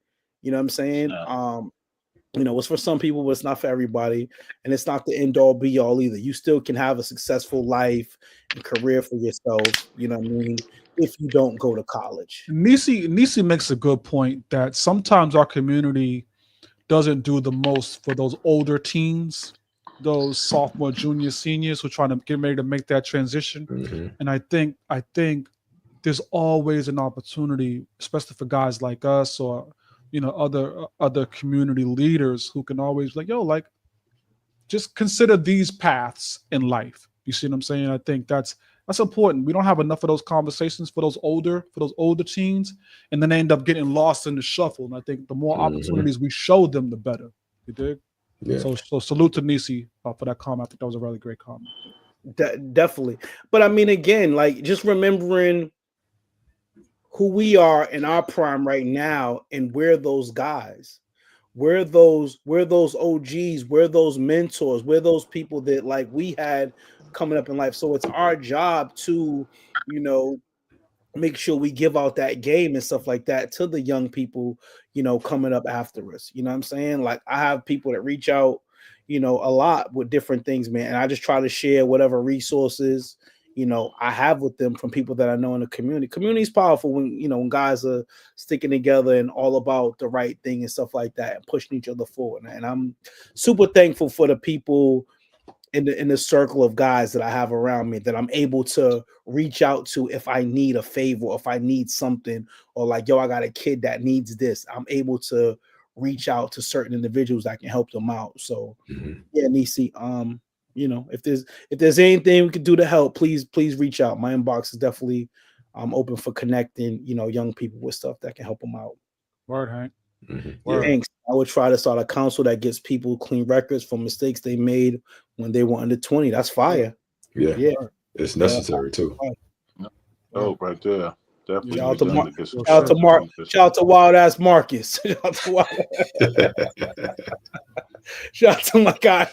You know what I'm saying? No. You know, it's for some people, but it's not for everybody. And it's not the end all be all either. You still can have a successful life and career for yourself, you know what I mean, if you don't go to college. Nisi makes a good point that sometimes our community doesn't do the most for those older teens, those sophomore, junior, seniors who are trying to get ready to make that transition. Mm-hmm. And I think there's always an opportunity, especially for guys like us or other community leaders who can always like, just consider these paths in life. You see what I'm saying? I think that's important. We don't have enough of those conversations for those older teens, and then they end up getting lost in the shuffle. And I think the more opportunities we show them, the better. You dig? Yeah. So salute to Nisi for that comment. I think that was a really great comment. Definitely. But I mean, again, like just remembering who we are in our prime right now, and we're those guys. We're those OGs, we're those mentors, we're those people that like we had coming up in life. So it's our job to, you know, make sure we give out that game and stuff like that to the young people, you know, coming up after us. You know what I'm saying? Like I have people that reach out, you know, a lot with different things, man. And I just try to share whatever resources, you know, I have with them from people that I know in the community. Community is powerful when, you know, when guys are sticking together and all about the right thing and stuff like that and pushing each other forward. And I'm super thankful for the people in the circle of guys that I have around me that I'm able to reach out to if I need a favor, or if I need something, or like, yo, I got a kid that needs this. I'm able to reach out to certain individuals that can help them out. So yeah, Nisi, you know, if there's anything we could do to help, please reach out. My inbox is definitely open for connecting, you know, young people with stuff that can help them out. Word, Hank. Word. Thanks. I would try to start a council that gets people clean records for mistakes they made when they were under 20. That's fire. Yeah. It's necessary too. Oh, right there. Definitely. Shout out to Wild Ass Marcus. Shout out to my guy.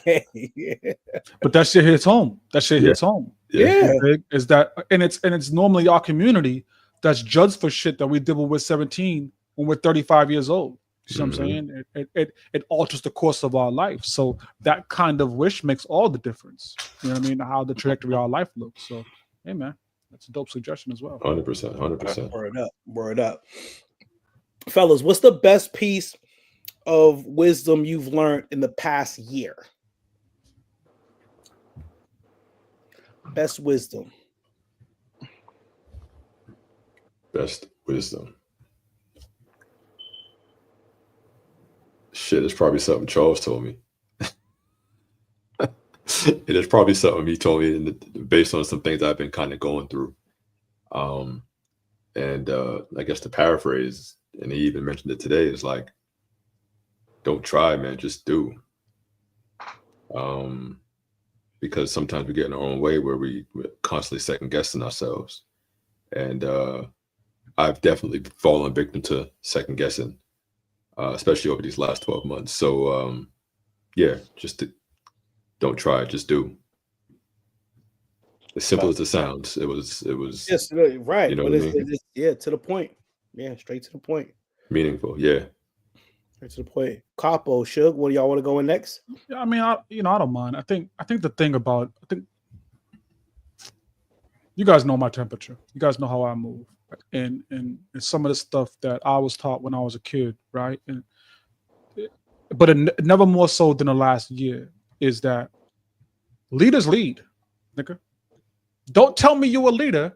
But that shit hits home. Hits home. Yeah. Is that and it's normally our community that's judged for shit that we did when we're 17 when we're 35 years old. You see what I'm saying? It alters the course of our life. So that kind of wish makes all the difference. You know what I mean? How the trajectory of our life looks. So hey man, that's a dope suggestion as well. 100%. Word up. Fellas, what's the best piece of wisdom you've learned in the past year? Best wisdom. Shit, it's probably something Charles told me. It is probably something he told me based on some things I've been kind of going through. And I guess to paraphrase, and he even mentioned it today, is like, don't try, man, just do. Because sometimes we get in our own way where we're constantly second guessing ourselves. And I've definitely fallen victim to second guessing, especially over these last 12 months. So yeah, don't try, just do. As simple as it sounds, it was yes, right. You know but what I mean? Yeah, to the point. Yeah, straight to the point. Meaningful, yeah. Straight to the point. Capo, Suge, what do y'all want to go in next? Yeah, I mean, I don't mind. I think the thing about you guys know my temperature. You guys know how I move, and some of the stuff that I was taught when I was a kid, right? But never more so than the last year is that leaders lead, nigga. Don't tell me you're a leader,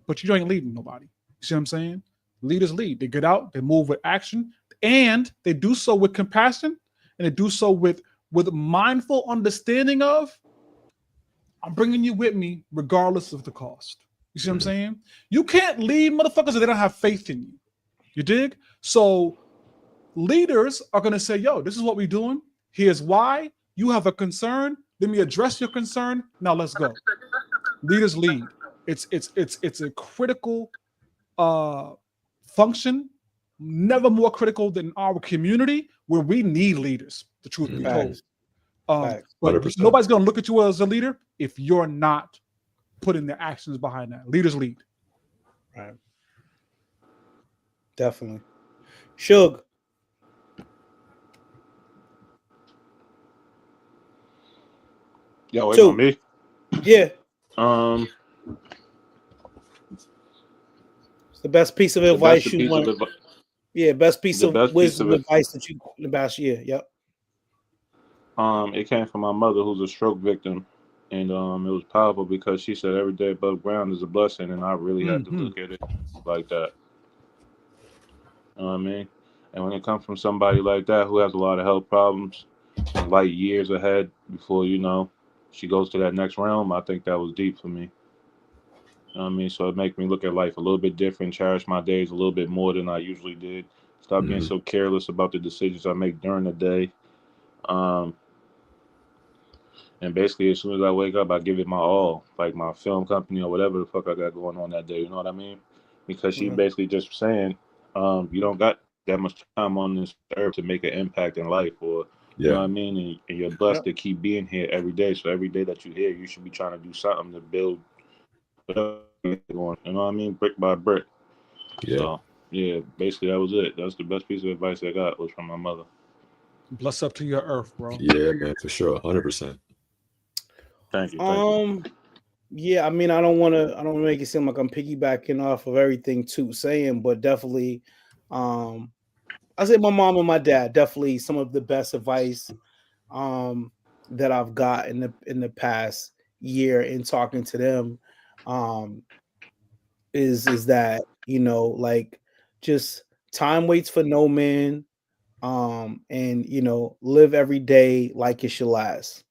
but you ain't leading nobody. You see what I'm saying? Leaders lead. They get out, they move with action, and they do so with compassion, and they do so with mindful understanding of, I'm bringing you with me regardless of the cost. You see what I'm saying? You can't lead motherfuckers if they don't have faith in you. You dig? So leaders are going to say, yo, this is what we're doing. Here's why. You have a concern. Let me address your concern. Now let's go. Leaders lead. It's a critical function, never more critical than our community where we need leaders, the truth be told. But 100%. nobody's going to look at you as a leader if you're not putting the actions behind that. Leaders lead. Right. Definitely. Suge. Yo, wait on me. Yeah. It's the best piece of advice you want. Yeah, best piece of wisdom advice that you in the past year. Yep. It came from my mother, who's a stroke victim, and it was powerful because she said every day above ground is a blessing, and I really had to look at it like that. You know what I mean? And when it comes from somebody like that who has a lot of health problems, and light years ahead before she goes to that next realm, I think that was deep for me. You know what I mean? So it makes me look at life a little bit different, cherish my days a little bit more than I usually did. Stop being so careless about the decisions I make during the day. And basically, as soon as I wake up, I give it my all, like my film company or whatever the fuck I got going on that day. You know what I mean? Because she basically just saying, you don't got that much time on this earth to make an impact in life, or you know what I mean? And you're blessed to keep being here every day. So every day that you're here, you should be trying to do something to build whatever you're going. You know what I mean? Brick by brick. Yeah. So yeah, basically that was it. That's the best piece of advice I got was from my mother. Bless up to your earth, bro. Yeah, man, for sure, 100%. Thank you. Yeah, I mean, I don't want to make it seem like I'm piggybacking off of everything Toot's saying, but definitely, I say my mom and my dad definitely some of the best advice that I've got in the past year in talking to them is that like just time waits for no man, and live every day like it should last.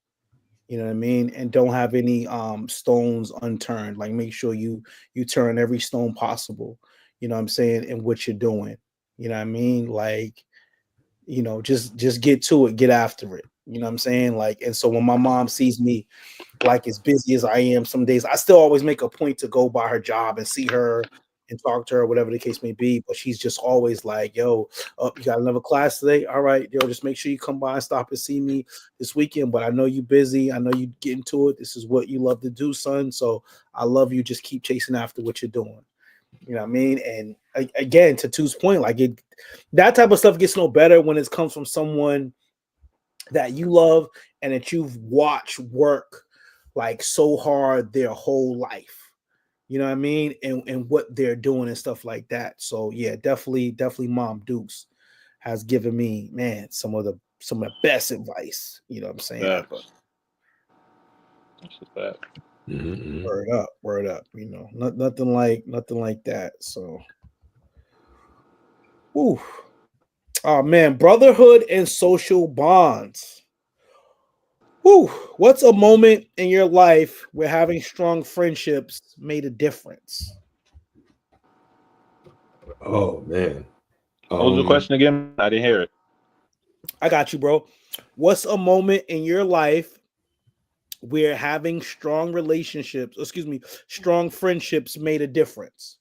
You know what I mean? And don't have any stones unturned. Like make sure you turn every stone possible, you know what I'm saying, in what you're doing. You know what I mean? Like, just get to it, get after it. You know what I'm saying? Like, and so when my mom sees me like as busy as I am, some days I still always make a point to go by her job and see her and talk to her, whatever the case may be. But she's just always like, yo, you got another class today? All right, yo, just make sure you come by and stop and see me this weekend. But I know you busy. I know you get into it. This is what you love to do, son. So I love you. Just keep chasing after what you're doing. You know what I mean? And again, to Two's point, like that type of stuff gets no better when it comes from someone that you love and that you've watched work like so hard their whole life. You know what I mean? And what they're doing and stuff like that. So yeah, definitely Mom Dukes has given me, man, some of the best advice. You know what I'm saying? Yeah. That's a fact. Word up. Nothing like that. So, ooh. Oh man, brotherhood and social bonds. Whew. What's a moment in your life where having strong friendships made a difference? Oh man. What was the question again? I didn't hear it. I got you, bro. What's a moment in your life where having strong friendships made a difference?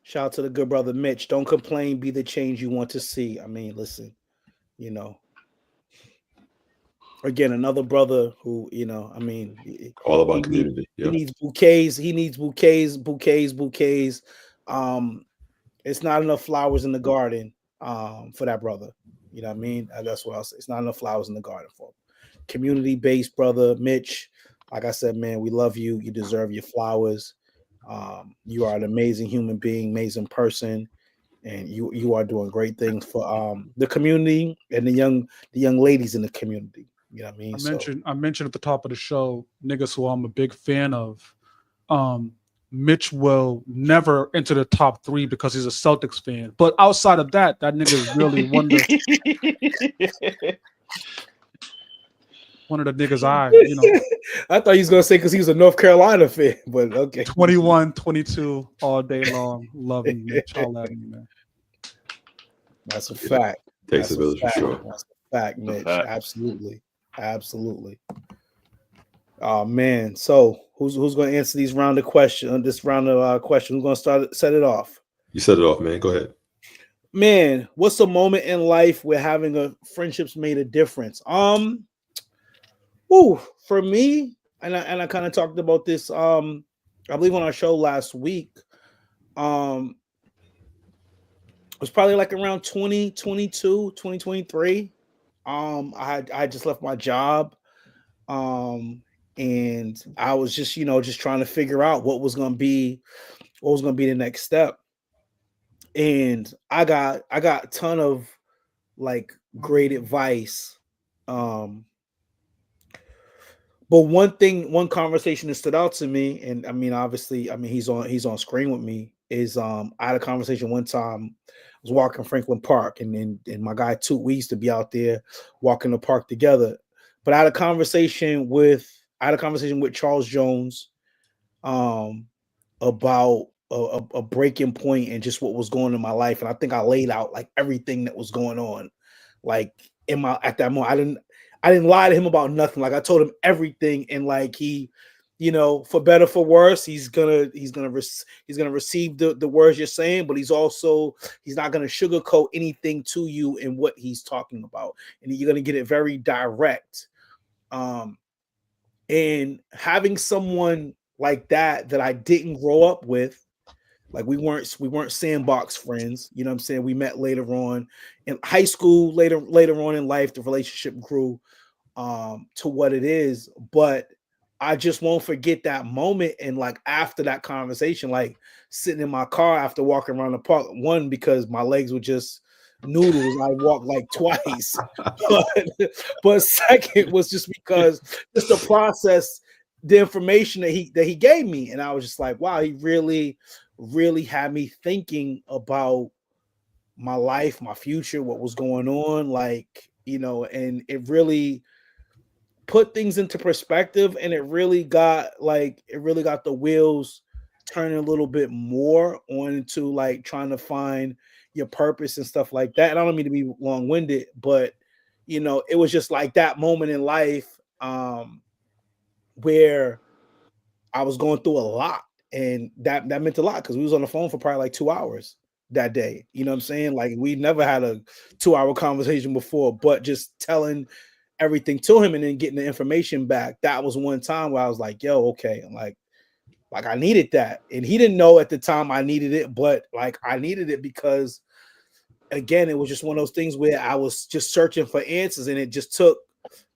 Shout out to the good brother Mitch. Don't complain, be the change you want to see. I mean, listen, again, another brother who, I mean, all about community. He needs bouquets. He needs bouquets. It's not enough flowers in the garden for that brother. You know what I mean? That's what I'll say. It's not enough flowers in the garden for him. Community-based brother Mitch. Like I said, man, we love you. You deserve your flowers. You are an amazing human being, amazing person, and you are doing great things for the community and the young ladies in the community. You know what I mean? I mentioned at the top of the show, niggas who I'm a big fan of. Mitch will never enter the top 3 because he's a Celtics fan. But outside of that, nigga is really one of the niggas I thought he was going to say because he was a North Carolina fan, but okay. 21, 22 all day long. Love you, Mitch. All at me, man. That's a fact. Takes a village for sure. That's a fact, Mitch. Absolutely. Oh man. So who's going to answer this round of question? Who's going to set it off? You set it off, man. Go ahead. Man, what's a moment in life where having a friendships made a difference? For me, and I kind of talked about this I believe on our show last week. was probably like around 2022, 2023. I just left my job. And I was just, just trying to figure out what was gonna be the next step. And I got a ton of like great advice. But one conversation that stood out to me, and I mean, obviously, I mean, he's on screen with me, is I had a conversation one time. I was walking Franklin Park, and my guy Toot, we used to be out there walking the park together. But I had a conversation with Charles Jones about a breaking point and just what was going on in my life. And I think I laid out like everything that was going on. Like at that moment, I didn't lie to him about nothing. Like I told him everything, and like he, for better for worse, he's gonna receive the words you're saying, but he's not gonna sugarcoat anything to you in what he's talking about, and you're gonna get it very direct. And having someone like that I didn't grow up with, like we weren't sandbox friends, you know what I'm saying? We met later on in high school, later on in life, the relationship grew to what it is. But I just won't forget that moment. And like after that conversation, like sitting in my car after walking around the park, one, because my legs were just noodles. I walked like twice. But second was just because just the process, the information that he gave me. And I was just like, wow, he really had me thinking about my life, my future, what was going on, like, and it really put things into perspective, and it really got the wheels turning a little bit more onto like trying to find your purpose and stuff like that. And I don't mean to be long-winded, but it was just like that moment in life where I was going through a lot, and that meant a lot because we was on the phone for probably like 2 hours that day. You know what I'm saying? Like we never had a 2-hour conversation before, but just telling everything to him and then getting the information back. That was one time where I was like, yo, okay. I'm like I needed that. And he didn't know at the time I needed it, but like I needed it because again, it was just one of those things where I was just searching for answers, and it just took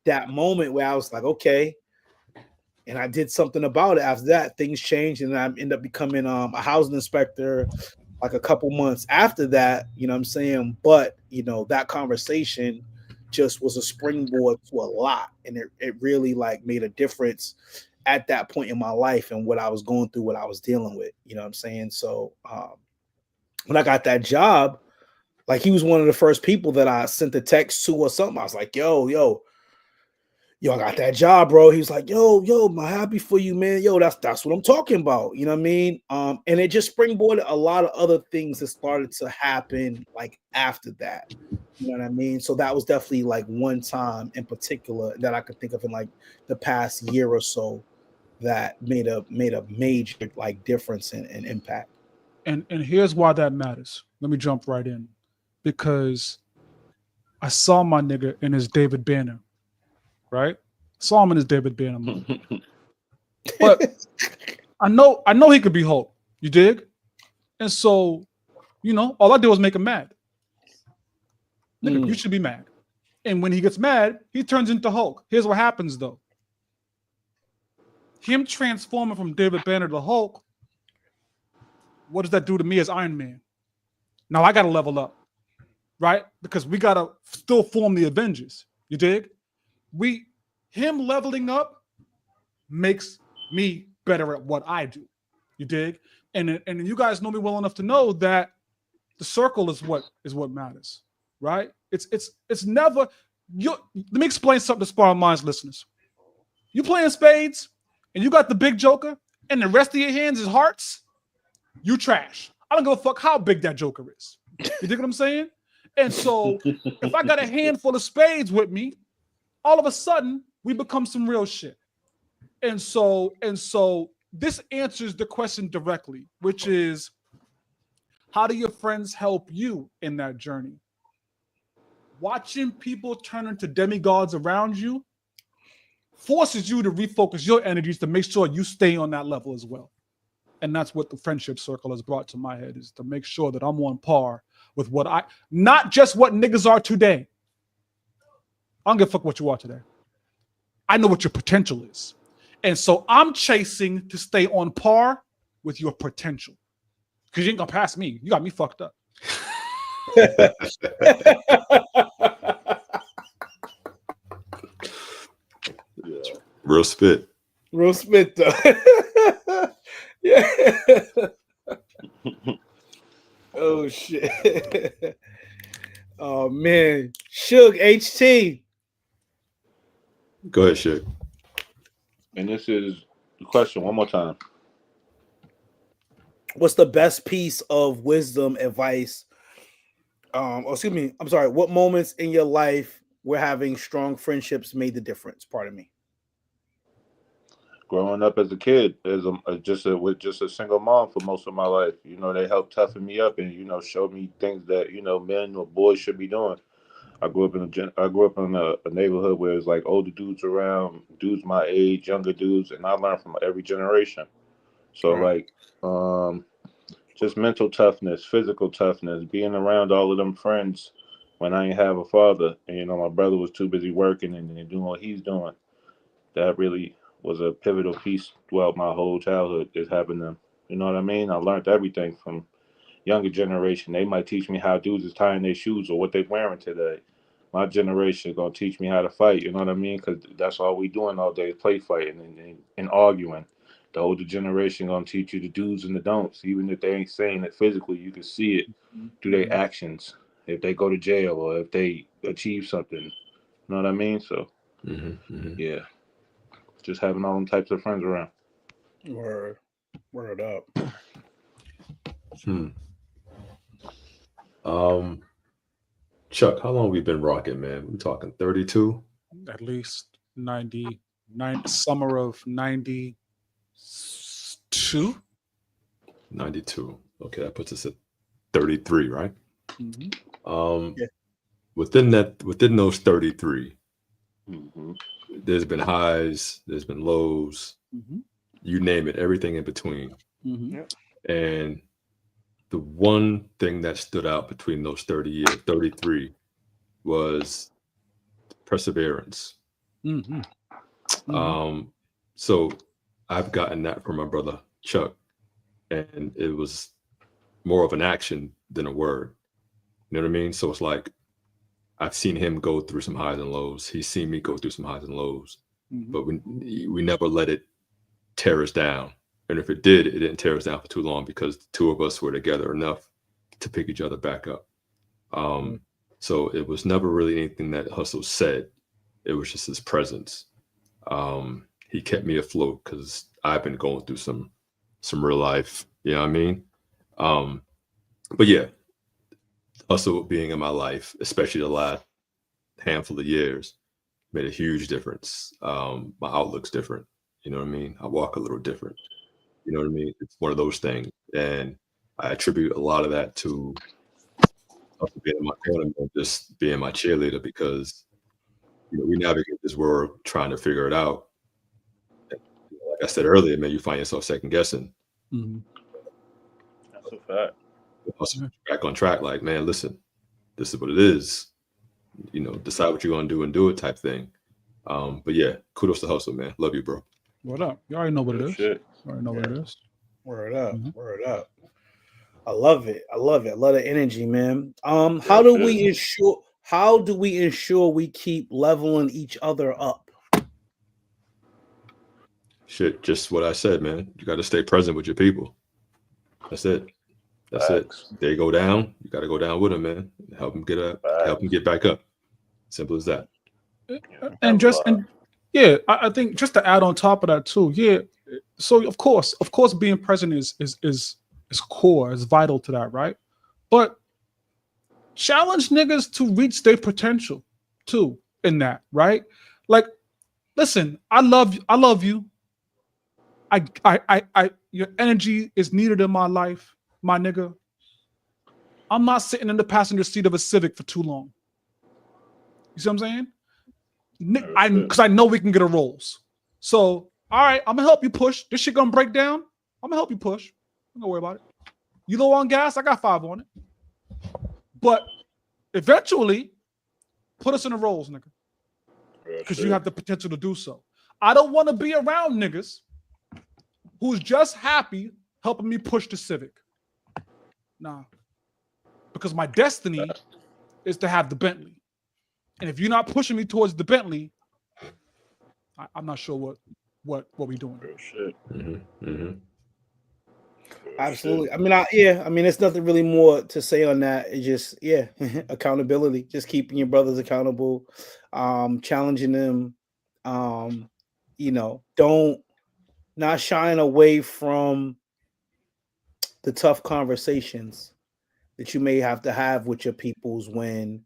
that moment where I was like, okay. And I did something about it. After that, things changed, and I ended up becoming a housing inspector like a couple months after that, you know what I'm saying? But, that conversation just was a springboard to a lot, and it really like made a difference at that point in my life and what I was going through, what I was dealing with, you know what I'm saying? So when I got that job, like he was one of the first people that I sent a text to or something. I was like, yo, I got that job, bro. He was like, yo, I'm happy for you, man. Yo, that's what I'm talking about. You know what I mean? And it just springboarded a lot of other things that started to happen like after that. You know what I mean? So that was definitely like one time in particular that I could think of in like the past year or so that made a major like difference and impact. And here's why that matters. Let me jump right in, because I saw my nigga in his David Banner, right? Saw him in his David Banner mode. But I know he could be Hulk. You dig? And so, all I did was make him mad. Nigga, you should be mad. And when he gets mad, he turns into Hulk. Here's what happens though. Him transforming from David Banner to Hulk, what does that do to me as Iron Man? Now I gotta level up, right? Because we gotta still form the Avengers. You dig? Him leveling up makes me better at what I do. You dig? And you guys know me well enough to know that the circle is what matters, right? It's never let me explain something to Sparring Minds listeners. You playing spades and you got the big joker and the rest of your hands is hearts, you trash. I don't give a fuck how big that joker is. You dig what I'm saying? And so if I got a handful of spades with me, all of a sudden we become some real shit. And so this answers the question directly, which is, how do your friends help you in that journey? Watching people turn into demigods around you forces you to refocus your energies to make sure you stay on that level as well. And that's what the friendship circle has brought to my head, is to make sure that I'm on par with not just what niggas are today. I don't give a fuck what you are today. I know what your potential is. And so I'm chasing to stay on par with your potential. Because you ain't gonna pass me. You got me fucked up. Yeah. Real spit. Real spit though. Yeah. Oh shit. Oh man. Suge HT. Go ahead, Shug. And this is the question one more time. What's the best piece of wisdom, advice? Excuse me. I'm sorry. What moments in your life where having strong friendships made the difference? Pardon me. Growing up as a kid, with just a single mom for most of my life, you know, they helped toughen me up and, you know, showed me things that, you know, men or boys should be doing. I grew up in a neighborhood where it's like older dudes around, dudes my age, younger dudes, and I learned from every generation. So Right. like, just mental toughness, physical toughness, being around all of them friends when I didn't have a father, and you know my brother was too busy working and doing what he's doing. That really was a pivotal piece throughout my whole childhood. Is having them, you know what I mean? I learned everything from younger generation. They might teach me how dudes is tying their shoes or what they're wearing today. My generation is gonna teach me how to fight. You know what I mean? Because that's all we doing all day, is play fighting and arguing. The older generation gonna teach you the do's and the don'ts, even if they ain't saying it physically. You can see it through their actions. If they go to jail or if they achieve something, you know what I mean? So yeah, just having all them types of friends around. Word up. Chuck, how long we been rocking, man? We talking 32? At least 99, summer of 92. 92. Okay, that puts us at 33, right? Yeah. Within those 33, Mm-hmm. there's been highs, there's been lows, you name it, everything in between. And the one thing that stood out between those 33 was perseverance. So I've gotten that from my brother Chuck, and it was more of an action than a word. You know what I mean? So it's like I've seen him go through some highs and lows. He's seen me go through some highs and lows, but we never let it tear us down. And if it did, it didn't tear us down for too long because the two of us were together enough to pick each other back up. So it was never really anything that Hustle said. It was just his presence. He kept me afloat because I've been going through some real life, you know what I mean? But yeah, Hustle being in my life, especially the last handful of years, made a huge difference. My outlook's different. You know what I mean? I walk a little different. You know what I mean? It's one of those things. And I attribute a lot of that to Hustle being in my corner and just being my cheerleader because, you know, we navigate this world trying to figure it out. And, you know, like I said earlier, man, you find yourself second guessing. That's a fact. Hustle back on track, like, man, listen, this is what it is. You know, decide what you're gonna do and do it type thing. But yeah, kudos to Hustle, man. Love you, bro. What up? You already know what it is. Shit. You already know what it is. Word up. Word up. I love it. I love the energy, man. How do we ensure we keep leveling each other up? Shit, just what I said, man. You got to stay present with your people. That's it. That's Facts. it. They go down, you got to go down with them, man. Help them get back up. Simple as that. Yeah, I think just to add on top of that too. Yeah, so of course, being present is core, is vital to that, right? But challenge niggas to reach their potential too in that, right? Like, listen, I love you. Your energy is needed in my life, my nigga. I'm not sitting in the passenger seat of a Civic for too long. You see what I'm saying? Because I know we can get a Rolls. So, all right, I'm gonna help you push. This shit gonna break down. I'm gonna help you push. Don't worry about it. You low on gas? I got 5 on it. But eventually, put us in the rolls, nigga. Because you have the potential to do so. I don't want to be around niggas who's just happy helping me push the Civic. Nah. Because my destiny is to have the Bentley. And if you're not pushing me towards the Bentley, I'm not sure what we doing. Real shit. Absolutely. I mean, there's nothing really more to say on that. It's just, accountability. Just keeping your brothers accountable, challenging them. Don't not shying away from the tough conversations that you may have to have with your peoples when,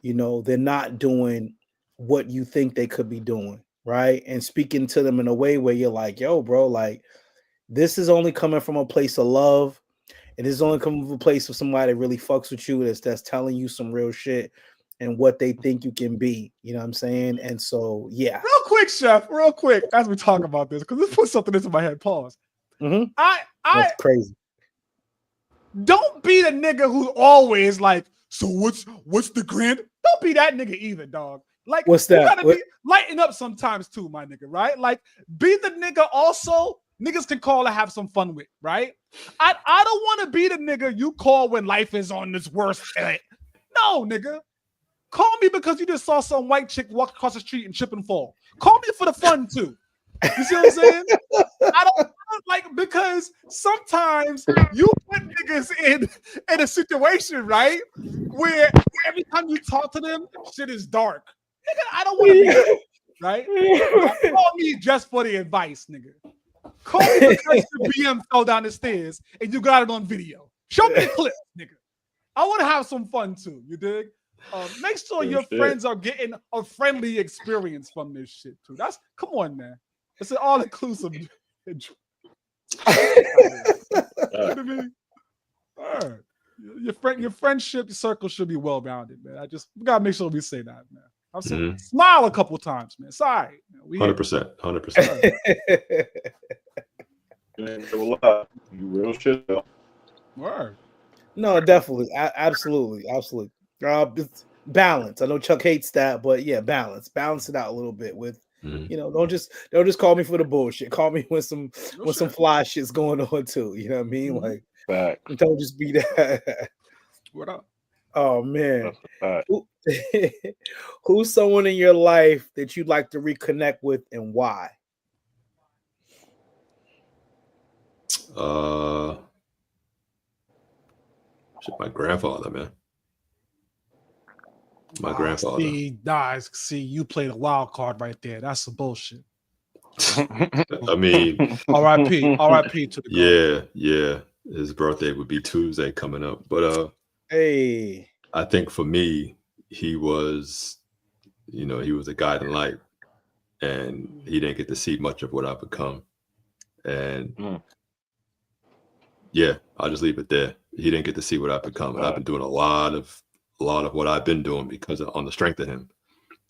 they're not doing what you think they could be doing, right? And speaking to them in a way where you're like, yo, bro, like, this is only coming from a place of love. And this is only coming from a place of somebody that really fucks with you, that's telling you some real shit and what they think you can be. You know what I'm saying? And so, yeah. Real quick, Chef, real quick, as we talk about this, because this put something into my head. Pause. That's crazy. Don't be the nigga who's always like, so what's the grand? Don't be that nigga either, dog. Like, what's that? You gotta be lighten up sometimes too, my nigga, right? Like, be the nigga also niggas can call and have some fun with, right? I don't want to be the nigga you call when life is on this worst. No, nigga. Call me because you just saw some white chick walk across the street and trip and fall. Call me for the fun too. You see what I'm saying? I don't like, because sometimes you put niggas in a situation, right, where every time you talk to them, shit is dark. Nigga, I don't want to be that, right? Don't call me just for the advice, nigga. Call me because your BM fell down the stairs and you got it on video. Show me the clip, nigga. I want to have some fun too. You dig? Make sure your friends are getting a friendly experience from this shit too. Come on, man. It's an all-inclusive. You know what I mean? All right. Your friendship circle should be well-rounded, man. We gotta make sure we say that, man. Smile a couple times, man. Sorry. 100%. You real shit though. Word. No, definitely. Absolutely. It's balance. I know Chuck hates that, but yeah, balance. Balance it out a little bit with, don't just call me for the bullshit. Call me when some fly shit's going on too. You know what I mean? Like, don't just be that. What up? Oh man. Who's someone in your life that you'd like to reconnect with and why? My grandfather, man. My grandfather. See, you played a wild card right there. That's some bullshit. I mean, R.I.P. to the God. Yeah. His birthday would be Tuesday coming up, but hey, I think for me, he was a guiding light, and he didn't get to see much of what I've become, and yeah, I'll just leave it there. He didn't get to see what I've become, and I've been doing a lot of what I've been doing because on the strength of him.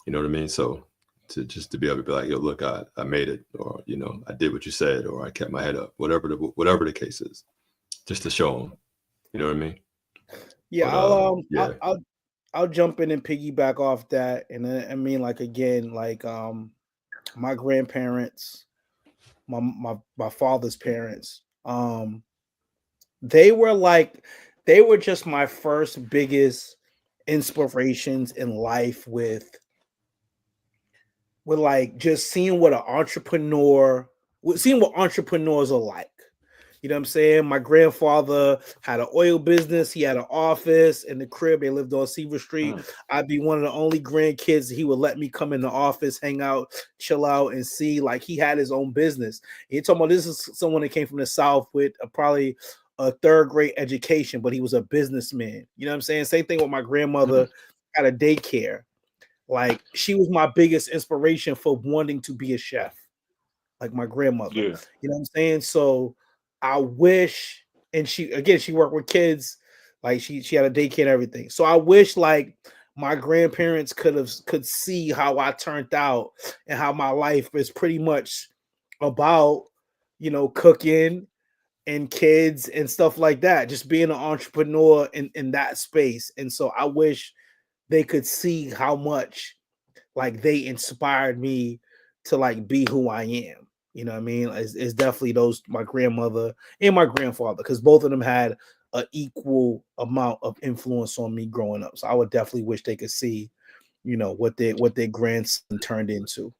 You know what I mean? So to be able to be like, yo, look, I made it, or I did what you said, or I kept my head up, whatever the case is, just to show him. You know what I mean? Yeah, but, I'll jump in and piggyback off that, and I mean, like, again, like my grandparents, my father's parents, they were just my first biggest inspirations in life with like just seeing what entrepreneurs are like. You know what I'm saying? My grandfather had an oil business. He had an office in the crib. They lived on Seaver Street. I'd be one of the only grandkids he would let me come in the office, hang out, chill out, and see. Like, he had his own business. And you're talking about, this is someone that came from the South with probably a third-grade education, but he was a businessman. You know what I'm saying? Same thing with my grandmother. Had a daycare. Like, she was my biggest inspiration for wanting to be a chef. Like my grandmother. Yeah. You know what I'm saying? So I wish, and she worked with kids, like she had a daycare and everything. So I wish like my grandparents could see how I turned out and how my life is pretty much about, cooking, and kids and stuff like that, just being an entrepreneur in that space. And so I wish they could see how much like they inspired me to like be who I am. You know what I mean? It's definitely those, my grandmother and my grandfather, because both of them had an equal amount of influence on me growing up. So I would definitely wish they could see, you know, what their grandson turned into.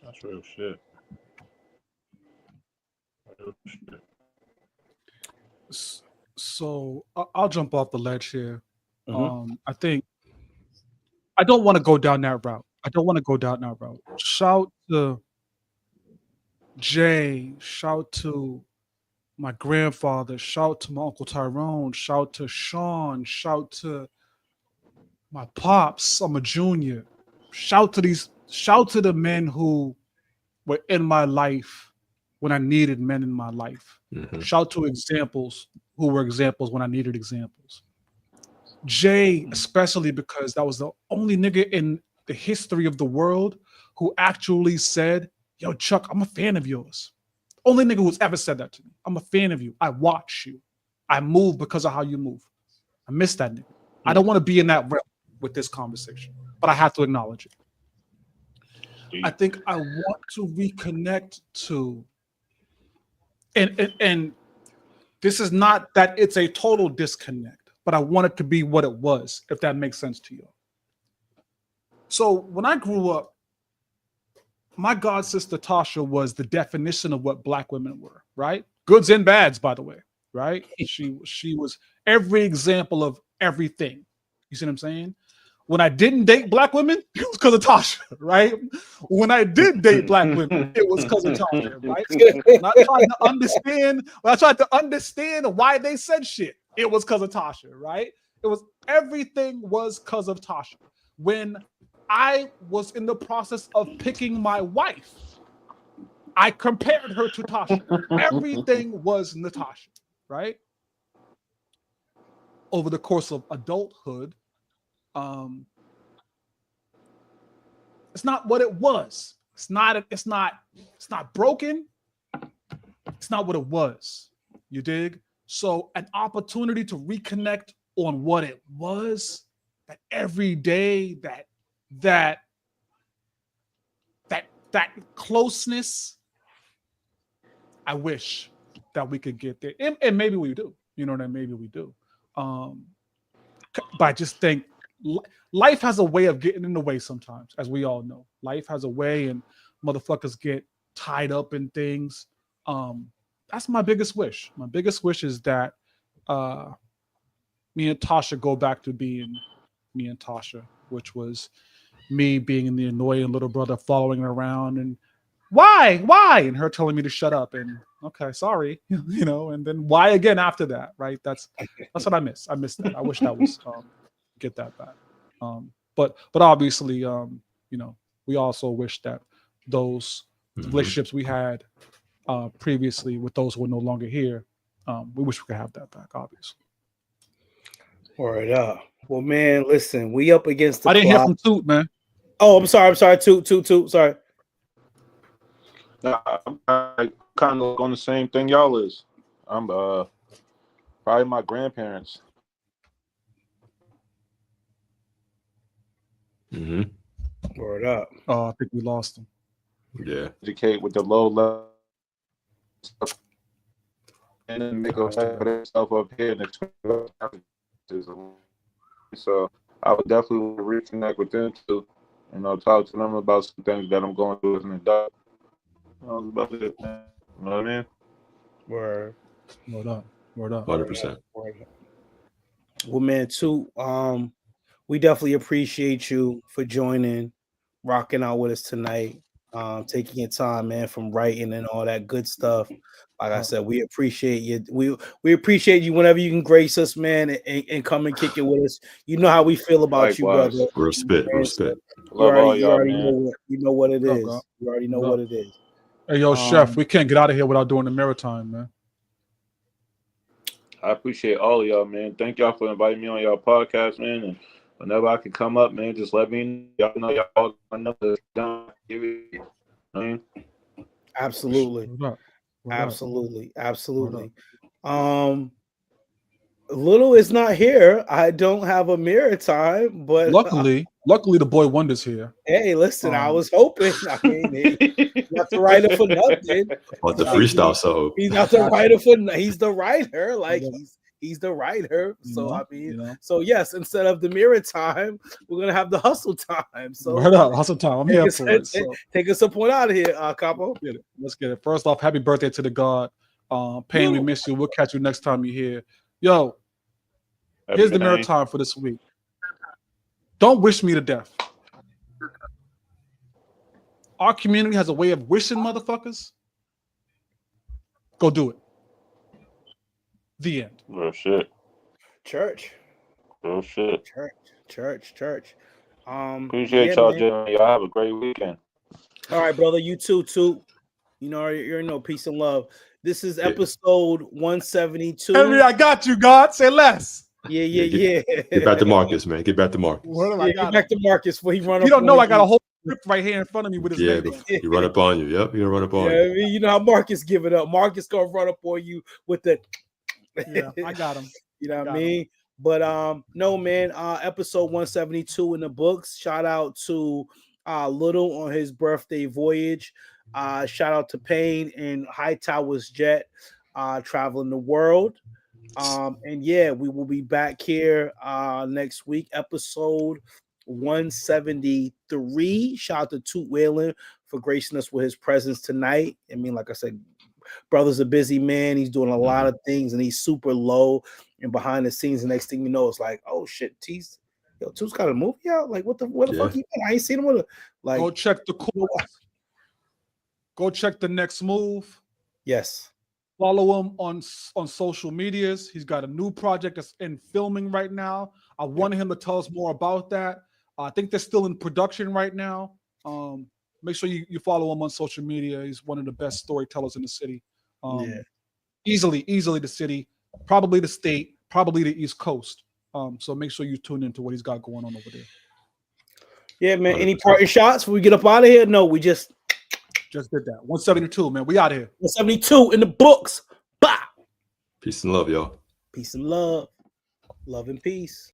That's real shit. Real shit. So I'll jump off the ledge here. I think I don't want to go down that route. Shout to Jay, shout to my grandfather, shout to my Uncle Tyrone, shout to Sean, shout to my pops. I'm a junior. Shout to the men who were in my life when I needed men in my life. Shout to examples who were examples when I needed examples. Jay, especially because that was the only nigga in the history of the world who actually said, yo, Chuck, I'm a fan of yours. Only nigga who's ever said that to me. I'm a fan of you. I watch you. I move because of how you move. I miss that nigga. I don't want to be in that realm with this conversation, but I have to acknowledge it. I think I want to reconnect to, and this is not that it's a total disconnect, but I want it to be what it was, if that makes sense to you. So when I grew up, my god sister Tasha was the definition of what black women were, right? Goods and bads, by the way, right? She was every example of everything. You see what I'm saying? When I didn't date black women, it was because of Tasha, right? When I did date black women, it was because of Tasha, right? When I tried to understand why they said shit, it was because of Tasha, right? Everything was because of Tasha. When I was in the process of picking my wife, I compared her to Tasha. Everything was Natasha, right? Over the course of adulthood, it's not what it was. It's not broken. It's not what it was. You dig? So an opportunity to reconnect on what it was, that every day, that closeness, I wish that we could get there. And maybe we do. You know what I mean? Maybe we do. But I just think life has a way of getting in the way sometimes, as we all know. Life has a way, and motherfuckers get tied up in things. That's my biggest wish. My biggest wish is that me and Tasha go back to being me and Tasha, which was me being the annoying little brother following her around and why, and her telling me to shut up and okay, sorry, you know, and then why again after that, right? That's what I miss. I miss that. I wish that was get that back. But obviously, you know, we also wish that those relationships we had previously with those who are no longer here, we wish we could have that back, obviously. Word up. Well, man, listen, we up against the I didn't clock. hear from Toot, man. Oh, I'm sorry. Toot. Sorry. I'm kind of on the same thing y'all is. I'm probably my grandparents. Word up. Oh, I think we lost him. Yeah. Educate with the low level stuff, and then make themselves up here and expect. So I would definitely want to reconnect with them too. You know, talk to them about some things that I'm going through as an adult. About it, man. You know what I mean? Word up. 100%. Well, man, Toot, we definitely appreciate you for joining, rocking out with us tonight, taking your time, man, from writing and all that good stuff. Like I said, we appreciate you. We appreciate you whenever you can grace us, man, and come and kick it with us. You know how we feel about you, brother. Respect. Love all y'all, man. You know what it is. You already know what it is. Hey, yo, Chef, we can't get out of here without doing the maritime, man. I appreciate all of y'all, man. Thank y'all for inviting me on y'all podcast, man. And whenever I can come up, man, just let me know. Y'all know y'all another done. Absolutely. Absolutely. Little is not here. I don't have a mirror time, but luckily the boy Wonder's here. Hey, listen, I was hoping. I mean, he's not the writer for nothing. What the freestyle so he's not the writer for he's the writer. Like he's the writer. So I mean, so yes, instead of the mirror time, we're gonna have the hustle time. So hustle time. I'm here for it. So. Take us a point out of here, Capo. Let's get it. First off, happy birthday to the God. Payne, we miss you. We'll catch you next time you're here. Yo, here's the mirror time for this week. Don't wish me to death. Our community has a way of wishing motherfuckers. Go do it. The end. Real shit. Church. Real shit. Church. Appreciate y'all, gentlemen. Y'all have a great weekend. All right, brother. You too. You know, you're no peace and love. This is episode 172. Henry, I got you, God. Say less. Yeah. Get back to Marcus, man. Get back to Marcus. Get back to Marcus before he run up. You don't know I got a whole script right here in front of me with his name. He run up on you. Yep, he run up on you. I mean, you know how Marcus give it up. Marcus gonna run up on you with the. Yeah, I got him. You know what I mean? But no, man. Episode 172 in the books. Shout out to Little on his birthday voyage. Shout out to Payne and High Towers Jet traveling the world. And yeah, we will be back here next week, episode 173. Shout out to Toot Whalen for gracing us with his presence tonight. I mean, like I said, brother's a busy man. He's doing a lot of things and he's super low and behind the scenes. The next thing you know, it's like, oh shit, Toot's got a movie out. Like, what the fuck? I ain't seen him with a like. Go check the course. Go check the next move. Yes. Follow him on social medias. He's got a new project that's in filming right now. I wanted him to tell us more about that. I think they're still in production right now. Make sure you follow him on social media. He's one of the best storytellers in the city. Easily the city, probably the state, probably the East Coast. So make sure you tune into what he's got going on over there. Yeah, man. 100%. Any parting shots before we get up out of here? No, we just did that. 172, man. We out of here. 172 in the books. Bah! Peace and love, y'all. Peace and love. Love and peace.